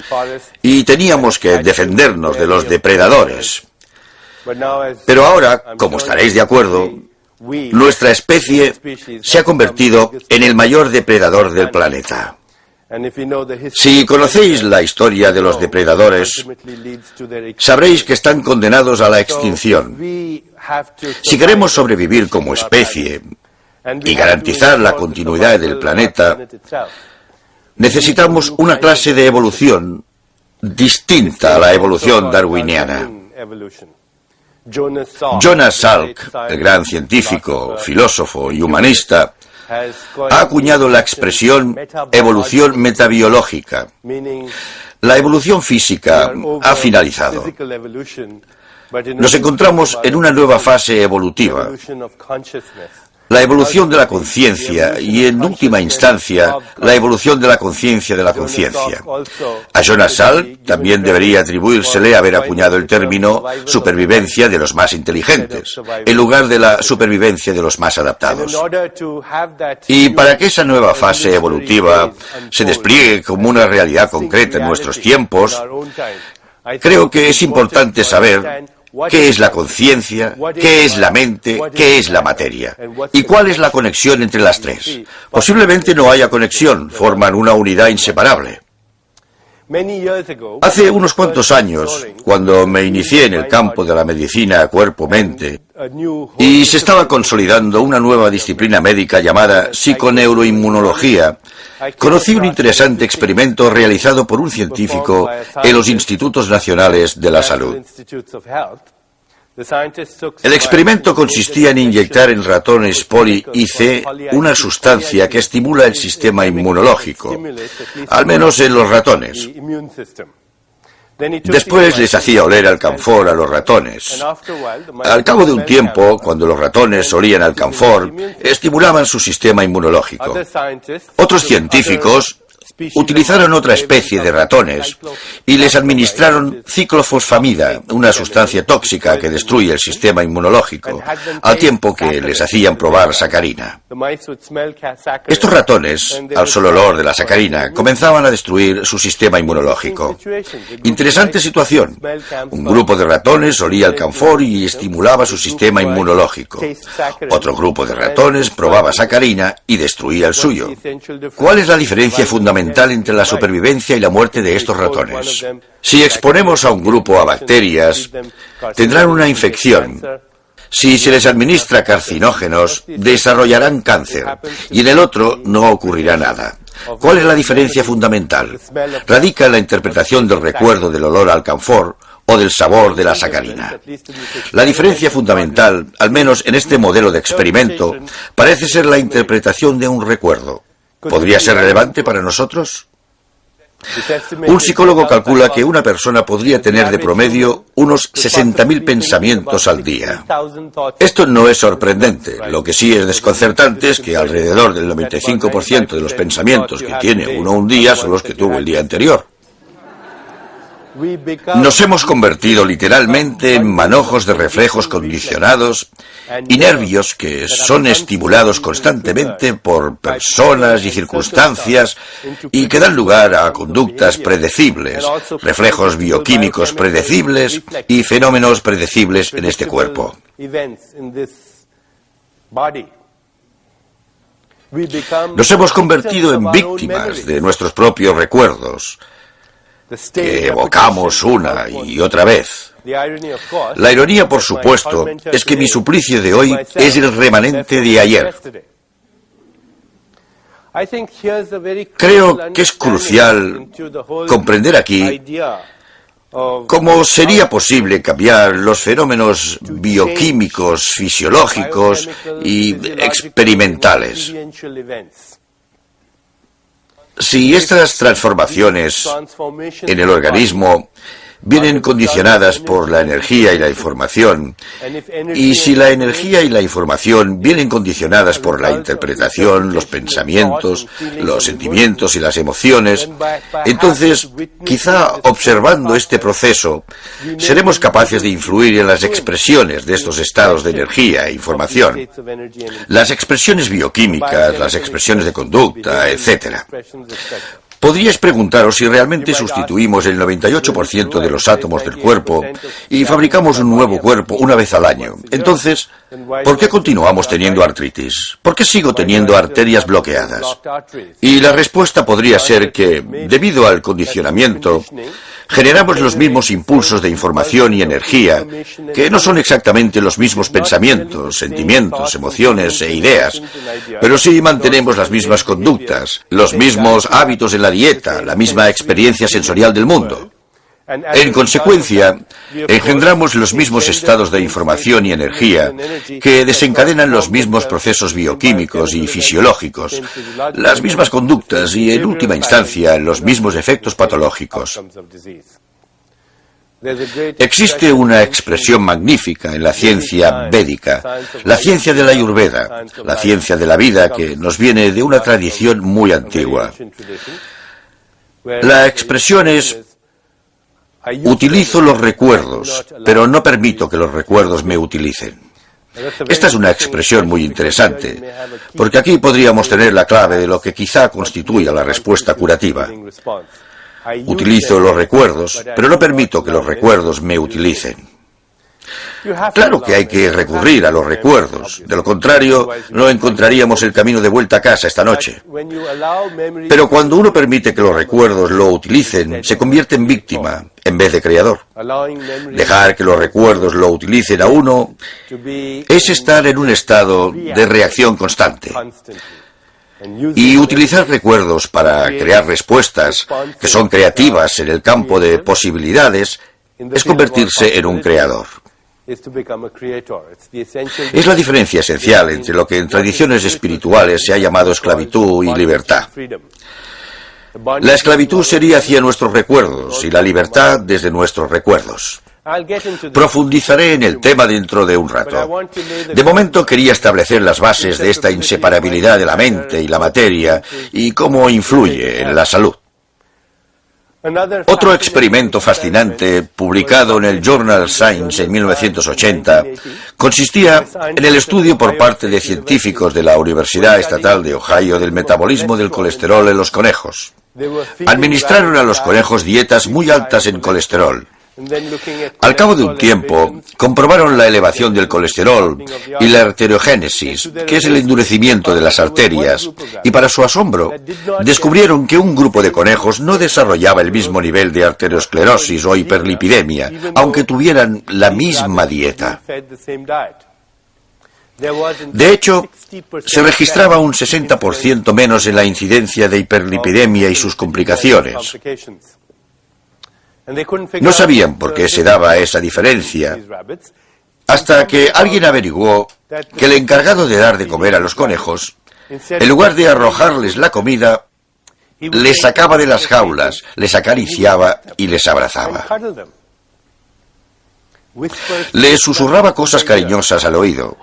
y teníamos que defendernos de los depredadores. Pero ahora, como estaréis de acuerdo, nuestra especie se ha convertido en el mayor depredador del planeta. Si conocéis la historia de los depredadores, sabréis que están condenados a la extinción. Si queremos sobrevivir como especie y garantizar la continuidad del planeta, necesitamos una clase de evolución distinta a la evolución darwiniana. Jonas Salk, el gran científico, filósofo y humanista, ha acuñado la expresión evolución metabiológica. La evolución física ha finalizado. Nos encontramos en una nueva fase evolutiva, la evolución de la conciencia y, en última instancia, la evolución de la conciencia de la conciencia. A Jonas Salk también debería atribuírsele haber acuñado el término supervivencia de los más inteligentes, en lugar de la supervivencia de los más adaptados. Y para que esa nueva fase evolutiva se despliegue como una realidad concreta en nuestros tiempos, creo que es importante saber ¿qué es la conciencia? ¿Qué es la mente? ¿Qué es la materia? ¿Y cuál es la conexión entre las tres? Posiblemente no haya conexión, forman una unidad inseparable. Hace unos cuantos años, cuando me inicié en el campo de la medicina cuerpo-mente, y se estaba consolidando una nueva disciplina médica llamada psiconeuroinmunología, conocí un interesante experimento realizado por un científico en los Institutos Nacionales de la Salud. El experimento consistía en inyectar en ratones poli-IC una sustancia que estimula el sistema inmunológico, al menos en los ratones. Después les hacía oler alcanfor a los ratones. Al cabo de un tiempo, cuando los ratones olían alcanfor, estimulaban su sistema inmunológico. Otros científicos utilizaron otra especie de ratones y les administraron ciclofosfamida, una sustancia tóxica que destruye el sistema inmunológico, al tiempo que les hacían probar sacarina. Estos ratones, al solo olor de la sacarina, comenzaban a destruir su sistema inmunológico. Interesante situación. Un grupo de ratones olía alcanfor y estimulaba su sistema inmunológico. Otro grupo de ratones probaba sacarina y destruía el suyo. ¿Cuál es la diferencia fundamental entre la supervivencia y la muerte de estos ratones? Si exponemos a un grupo a bacterias, tendrán una infección. Si se les administra carcinógenos, desarrollarán cáncer, y en el otro no ocurrirá nada. ¿Cuál es la diferencia fundamental? Radica en la interpretación del recuerdo del olor al alcanfor o del sabor de la sacarina. La diferencia fundamental, al menos en este modelo de experimento, parece ser la interpretación de un recuerdo. ¿Podría ser relevante para nosotros? Un psicólogo calcula que una persona podría tener de promedio unos 60.000 pensamientos al día. Esto no es sorprendente. Lo que sí es desconcertante es que alrededor del 95% de los pensamientos que tiene uno un día son los que tuvo el día anterior. Nos hemos convertido literalmente en manojos de reflejos condicionados y nervios que son estimulados constantemente por personas y circunstancias y que dan lugar a conductas predecibles, reflejos bioquímicos predecibles y fenómenos predecibles en este cuerpo. Nos hemos convertido en víctimas de nuestros propios recuerdos. que evocamos una y otra vez. La ironía, por supuesto, es que mi suplicio de hoy es el remanente de ayer. Creo que es crucial comprender aquí cómo sería posible cambiar los fenómenos bioquímicos, fisiológicos y experimentales. Si estas transformaciones en el organismo vienen condicionadas por la energía y la información, y si la energía y la información vienen condicionadas por la interpretación, los pensamientos, los sentimientos y las emociones, entonces, quizá observando este proceso, seremos capaces de influir en las expresiones de estos estados de energía e información, las expresiones bioquímicas, las expresiones de conducta, etc. Podríais preguntaros si realmente sustituimos el 98% de los átomos del cuerpo y fabricamos un nuevo cuerpo una vez al año. Entonces, ¿por qué continuamos teniendo artritis? ¿Por qué sigo teniendo arterias bloqueadas? Y la respuesta podría ser que, debido al condicionamiento, generamos los mismos impulsos de información y energía, que no son exactamente los mismos pensamientos, sentimientos, emociones e ideas, pero sí mantenemos las mismas conductas, los mismos hábitos en la dieta, la misma experiencia sensorial del mundo. En consecuencia, engendramos los mismos estados de información y energía que desencadenan los mismos procesos bioquímicos y fisiológicos, las mismas conductas y, en última instancia, los mismos efectos patológicos. Existe una expresión magnífica en la ciencia védica, la ciencia de la Ayurveda, la ciencia de la vida que nos viene de una tradición muy antigua. La expresión es: utilizo los recuerdos, pero no permito que los recuerdos me utilicen. Esta es una expresión muy interesante, porque aquí podríamos tener la clave de lo que quizá constituya la respuesta curativa. Utilizo los recuerdos, pero no permito que los recuerdos me utilicen. Claro que hay que recurrir a los recuerdos, de lo contrario no encontraríamos el camino de vuelta a casa esta noche. Pero cuando uno permite que los recuerdos lo utilicen, se convierte en víctima en vez de creador. Dejar que los recuerdos lo utilicen a uno es estar en un estado de reacción constante. Y utilizar recuerdos para crear respuestas que son creativas en el campo de posibilidades es convertirse en un creador. Es la diferencia esencial entre lo que en tradiciones espirituales se ha llamado esclavitud y libertad. La esclavitud sería hacia nuestros recuerdos y la libertad desde nuestros recuerdos. Profundizaré en el tema dentro de un rato. De momento quería establecer las bases de esta inseparabilidad de la mente y la materia y cómo influye en la salud. Otro experimento fascinante, publicado en el Journal Science en 1980, consistía en el estudio por parte de científicos de la Universidad Estatal de Ohio del metabolismo del colesterol en los conejos. Administraron a los conejos dietas muy altas en colesterol. Al cabo de un tiempo, comprobaron la elevación del colesterol y la arteriogénesis, que es el endurecimiento de las arterias, y para su asombro, descubrieron que un grupo de conejos no desarrollaba el mismo nivel de arteriosclerosis o hiperlipidemia, aunque tuvieran la misma dieta. De hecho, se registraba un 60% menos en la incidencia de hiperlipidemia y sus complicaciones. No sabían por qué se daba esa diferencia, hasta que alguien averiguó que el encargado de dar de comer a los conejos, en lugar de arrojarles la comida, les sacaba de las jaulas, les acariciaba y les abrazaba. Les susurraba cosas cariñosas al oído.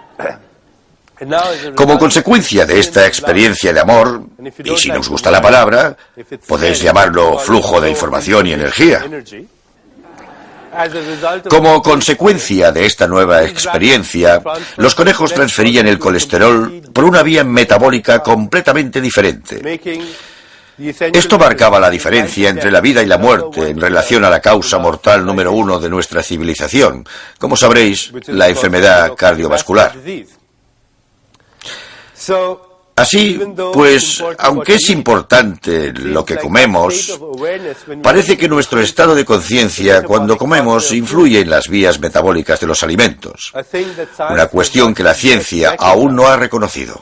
Como consecuencia de esta experiencia de amor, y si no os gusta la palabra, podéis llamarlo flujo de información y energía. Como consecuencia de esta nueva experiencia, los conejos transferían el colesterol por una vía metabólica completamente diferente. Esto marcaba la diferencia entre la vida y la muerte en relación a la causa mortal número 1 de nuestra civilización, como sabréis, la enfermedad cardiovascular. Así, pues, aunque es importante lo que comemos, parece que nuestro estado de conciencia cuando comemos influye en las vías metabólicas de los alimentos, una cuestión que la ciencia aún no ha reconocido.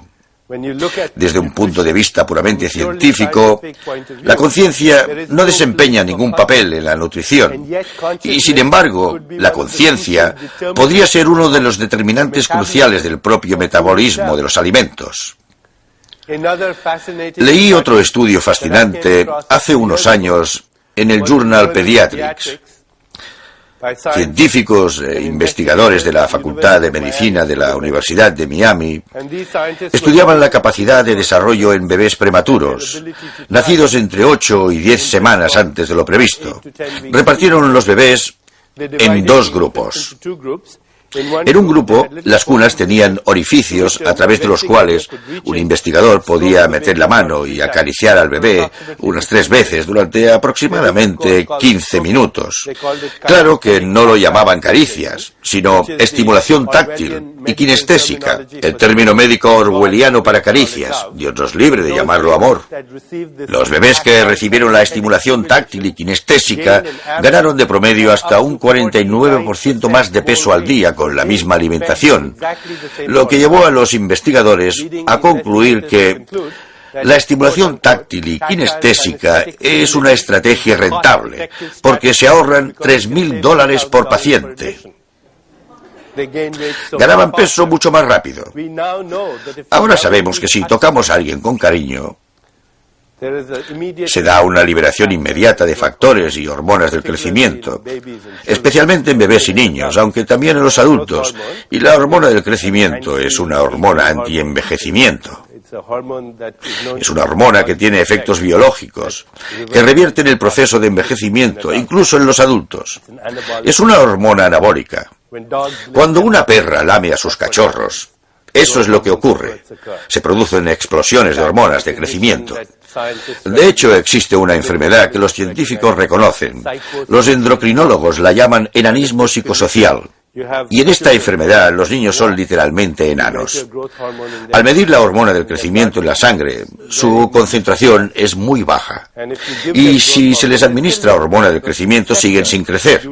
Desde un punto de vista puramente científico, la conciencia no desempeña ningún papel en la nutrición, y sin embargo, la conciencia podría ser uno de los determinantes cruciales del propio metabolismo de los alimentos. Leí otro estudio fascinante hace unos años en el Journal Pediatrics. Científicos e investigadores de la Facultad de Medicina de la Universidad de Miami estudiaban la capacidad de desarrollo en bebés prematuros, nacidos entre 8 y 10 semanas antes de lo previsto. Repartieron los bebés en dos grupos. En un grupo, las cunas tenían orificios a través de los cuales un investigador podía meter la mano y acariciar al bebé unas 3 veces durante aproximadamente 15 minutos. Claro que no lo llamaban caricias, sino estimulación táctil y kinestésica, el término médico orwelliano para caricias. Dios nos libre de llamarlo amor. Los bebés que recibieron la estimulación táctil y kinestésica ganaron de promedio hasta un 49% más de peso al día con la misma alimentación, lo que llevó a los investigadores a concluir que la estimulación táctil y kinestésica es una estrategia rentable, porque se ahorran $3.000 por paciente. Ganaban peso mucho más rápido. Ahora sabemos que si tocamos a alguien con cariño, se da una liberación inmediata de factores y hormonas del crecimiento, especialmente en bebés y niños, aunque también en los adultos, y la hormona del crecimiento es una hormona antienvejecimiento. Es una hormona que tiene efectos biológicos, que revierten el proceso de envejecimiento, incluso en los adultos. Es una hormona anabólica. Cuando una perra lame a sus cachorros, eso es lo que ocurre. Se producen explosiones de hormonas de crecimiento. De hecho, existe una enfermedad que los científicos reconocen. Los endocrinólogos la llaman enanismo psicosocial. Y en esta enfermedad los niños son literalmente enanos. Al medir la hormona del crecimiento en la sangre, su concentración es muy baja. Y si se les administra hormona del crecimiento, siguen sin crecer.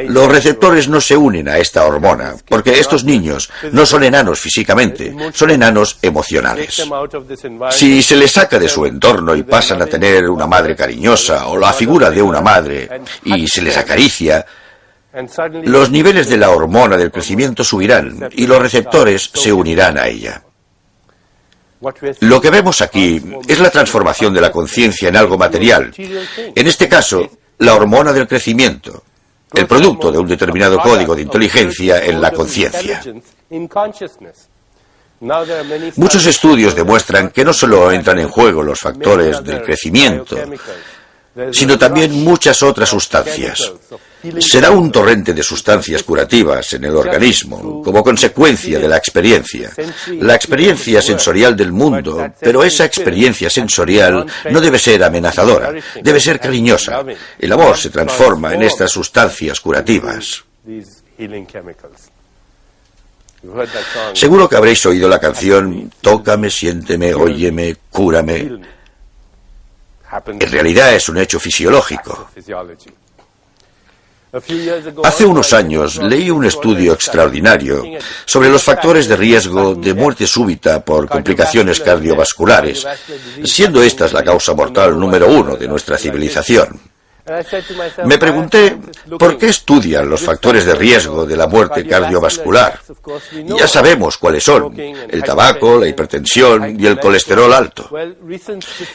Los receptores no se unen a esta hormona, porque estos niños no son enanos físicamente, son enanos emocionales. Si se les saca de su entorno y pasan a tener una madre cariñosa o la figura de una madre y se les acaricia, los niveles de la hormona del crecimiento subirán y los receptores se unirán a ella. Lo que vemos aquí es la transformación de la conciencia en algo material. En este caso, la hormona del crecimiento, el producto de un determinado código de inteligencia en la conciencia. Muchos estudios demuestran que no solo entran en juego los factores del crecimiento, sino también muchas otras sustancias. Será un torrente de sustancias curativas en el organismo, como consecuencia de la experiencia sensorial del mundo, pero esa experiencia sensorial no debe ser amenazadora, debe ser cariñosa. El amor se transforma en estas sustancias curativas. Seguro que habréis oído la canción Tócame, siénteme, óyeme, cúrame. En realidad es un hecho fisiológico. Hace unos años leí un estudio extraordinario sobre los factores de riesgo de muerte súbita por complicaciones cardiovasculares, siendo estas la causa mortal número 1 de nuestra civilización. Me pregunté, ¿por qué estudian los factores de riesgo de la muerte cardiovascular? Ya sabemos cuáles son: el tabaco, la hipertensión y el colesterol alto.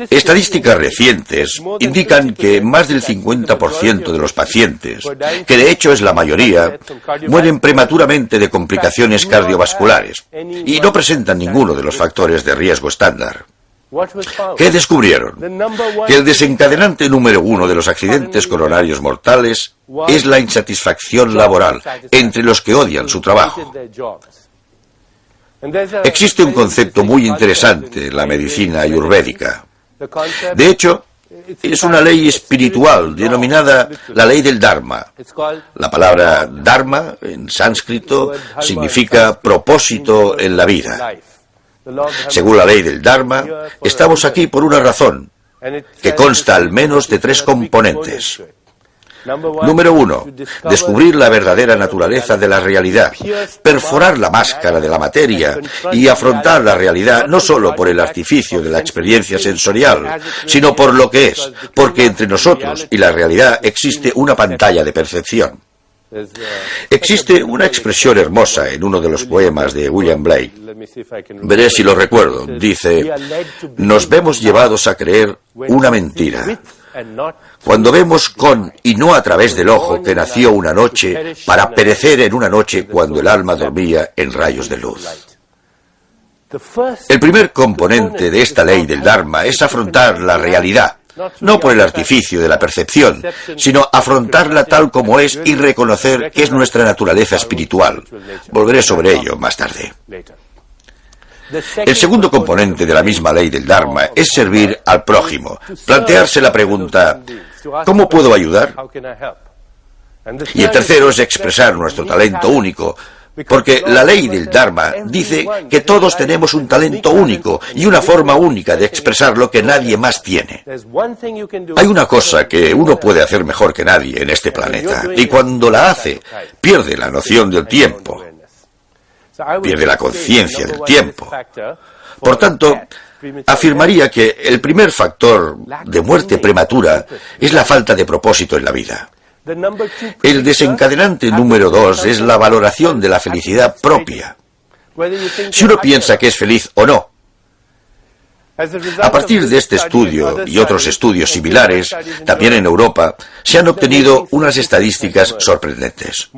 Estadísticas recientes indican que más del 50% de los pacientes, que de hecho es la mayoría, mueren prematuramente de complicaciones cardiovasculares y no presentan ninguno de los factores de riesgo estándar. ¿Qué descubrieron? Que el desencadenante número 1 de los accidentes coronarios mortales es la insatisfacción laboral entre los que odian su trabajo. Existe un concepto muy interesante en la medicina ayurvédica. De hecho, es una ley espiritual denominada la ley del Dharma. La palabra Dharma en sánscrito significa propósito en la vida. Según la ley del Dharma, estamos aquí por una razón, que consta al menos de 3 componentes. Número 1. Descubrir la verdadera naturaleza de la realidad, perforar la máscara de la materia y afrontar la realidad no solo por el artificio de la experiencia sensorial, sino por lo que es, porque entre nosotros y la realidad existe una pantalla de percepción. Existe una expresión hermosa en uno de los poemas de William Blake. Veré si lo recuerdo. Dice: nos vemos llevados a creer una mentira, cuando vemos con y no a través del ojo que nació una noche para perecer en una noche cuando el alma dormía en rayos de luz. El primer componente de esta ley del Dharma es afrontar la realidad, no por el artificio de la percepción, sino afrontarla tal como es y reconocer que es nuestra naturaleza espiritual. Volveré sobre ello más tarde. El segundo componente de la misma ley del Dharma es servir al prójimo, plantearse la pregunta: ¿cómo puedo ayudar? Y el tercero es expresar nuestro talento único, porque la ley del Dharma dice que todos tenemos un talento único y una forma única de expresarlo que nadie más tiene. Hay una cosa que uno puede hacer mejor que nadie en este planeta, y cuando la hace, pierde la noción del tiempo, pierde la conciencia del tiempo. Por tanto, afirmaría que el primer factor de muerte prematura es la falta de propósito en la vida. El desencadenante número 2 es la valoración de la felicidad propia. Si uno piensa que es feliz o no. A partir de este estudio y otros estudios similares, también en Europa, se han obtenido unas estadísticas sorprendentes.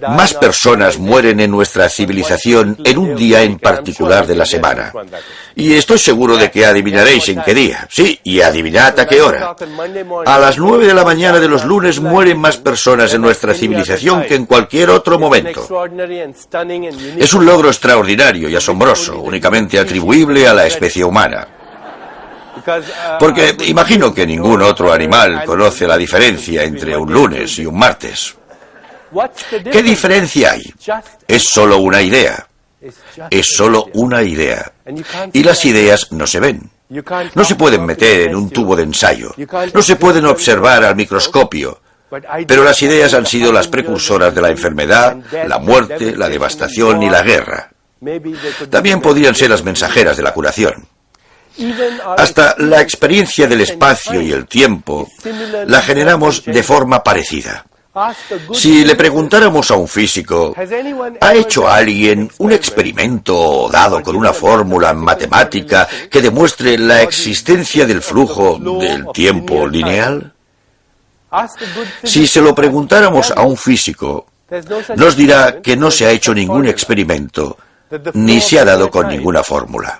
Más personas mueren en nuestra civilización en un día en particular de la semana. Y estoy seguro de que adivinaréis en qué día. Sí, y adivinad a qué hora. A las 9 de la mañana de los lunes mueren más personas en nuestra civilización que en cualquier otro momento. Es un logro extraordinario y asombroso, únicamente atribuible a la especie humana. Porque imagino que ningún otro animal conoce la diferencia entre un lunes y un martes. ¿Qué diferencia hay? Es solo una idea. Es solo una idea. Y las ideas no se ven. No se pueden meter en un tubo de ensayo. No se pueden observar al microscopio. Pero las ideas han sido las precursoras de la enfermedad, la muerte, la devastación y la guerra. También podrían ser las mensajeras de la curación. Hasta la experiencia del espacio y el tiempo la generamos de forma parecida. Si le preguntáramos a un físico: ¿ha hecho alguien un experimento dado con una fórmula matemática que demuestre la existencia del flujo del tiempo lineal? Si se lo preguntáramos a un físico, nos dirá que no se ha hecho ningún experimento, ni se ha dado con ninguna fórmula.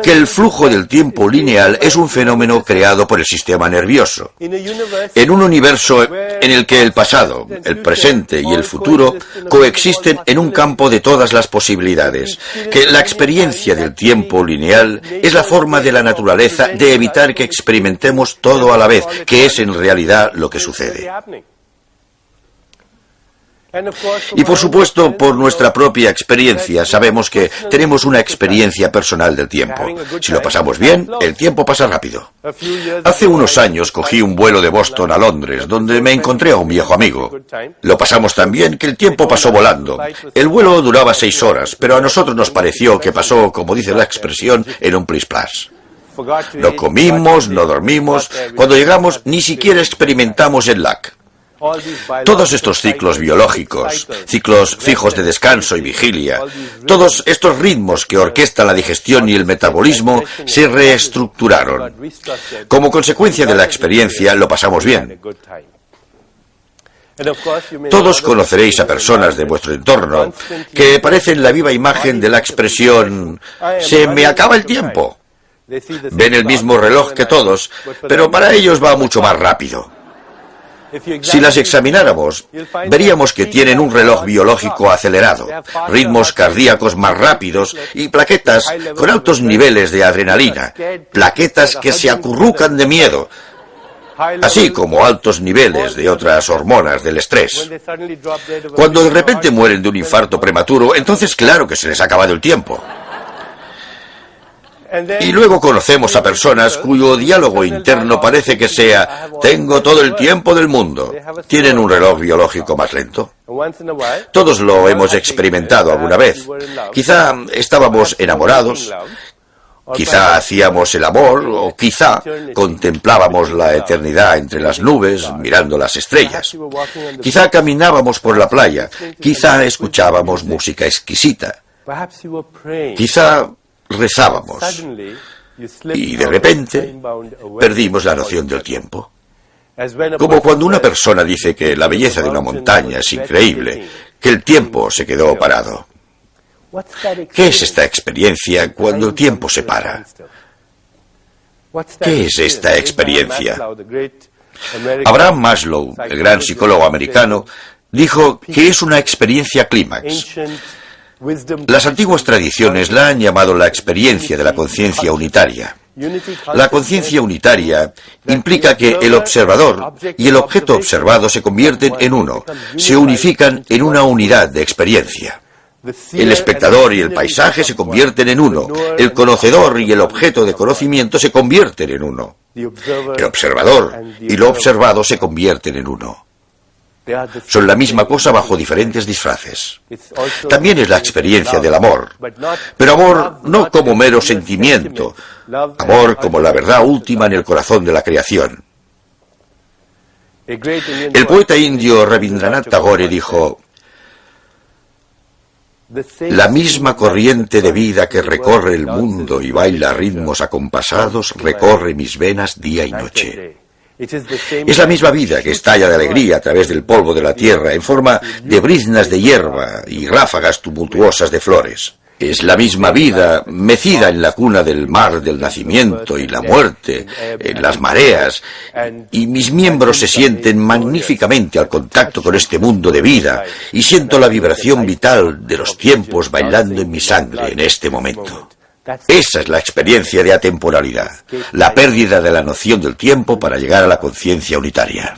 Que el flujo del tiempo lineal es un fenómeno creado por el sistema nervioso. En un universo en el que el pasado, el presente y el futuro coexisten en un campo de todas las posibilidades. Que la experiencia del tiempo lineal es la forma de la naturaleza de evitar que experimentemos todo a la vez, que es en realidad lo que sucede. Y por supuesto, por nuestra propia experiencia, sabemos que tenemos una experiencia personal del tiempo. Si lo pasamos bien, el tiempo pasa rápido. Hace unos años cogí un vuelo de Boston a Londres, donde me encontré a un viejo amigo. Lo pasamos tan bien que el tiempo pasó volando. El vuelo duraba 6 horas, pero a nosotros nos pareció que pasó, como dice la expresión, en un plis-plas. No comimos, no dormimos. Cuando llegamos, ni siquiera experimentamos el lag. Todos estos ciclos biológicos, ciclos fijos de descanso y vigilia, todos estos ritmos que orquestan la digestión y el metabolismo se reestructuraron. Como consecuencia de la experiencia, lo pasamos bien. Todos conoceréis a personas de vuestro entorno que parecen la viva imagen de la expresión «se me acaba el tiempo». Ven el mismo reloj que todos, pero para ellos va mucho más rápido. Si las examináramos, veríamos que tienen un reloj biológico acelerado, ritmos cardíacos más rápidos y plaquetas con altos niveles de adrenalina, plaquetas que se acurrucan de miedo, así como altos niveles de otras hormonas del estrés. Cuando de repente mueren de un infarto prematuro, entonces claro que se les ha acabado el tiempo. Y luego conocemos a personas cuyo diálogo interno parece que sea: tengo todo el tiempo del mundo. Tienen un reloj biológico más lento. Todos lo hemos experimentado alguna vez. Quizá estábamos enamorados, quizá hacíamos el amor, o quizá contemplábamos la eternidad entre las nubes mirando las estrellas. Quizá caminábamos por la playa, quizá escuchábamos música exquisita, quizá rezábamos, y de repente perdimos la noción del tiempo. Como cuando una persona dice que la belleza de una montaña es increíble, que el tiempo se quedó parado. ¿Qué es esta experiencia cuando el tiempo se para? ¿Qué es esta experiencia? Abraham Maslow, el gran psicólogo americano, dijo que es una experiencia clímax. Las antiguas tradiciones la han llamado la experiencia de la conciencia unitaria. La conciencia unitaria implica que el observador y el objeto observado se convierten en uno, se unifican en una unidad de experiencia. El espectador y el paisaje se convierten en uno, el conocedor y el objeto de conocimiento se convierten en uno. El observador y lo observado se convierten en uno. Son la misma cosa bajo diferentes disfraces. También es la experiencia del amor, pero amor no como mero sentimiento, amor como la verdad última en el corazón de la creación. El poeta indio Rabindranath Tagore dijo: la misma corriente de vida que recorre el mundo y baila a ritmos acompasados recorre mis venas día y noche. Es la misma vida que estalla de alegría a través del polvo de la tierra en forma de briznas de hierba y ráfagas tumultuosas de flores. Es la misma vida mecida en la cuna del mar del nacimiento y la muerte, en las mareas, y mis miembros se sienten magníficamente al contacto con este mundo de vida, y siento la vibración vital de los tiempos bailando en mi sangre en este momento. Esa es la experiencia de atemporalidad, la pérdida de la noción del tiempo para llegar a la conciencia unitaria.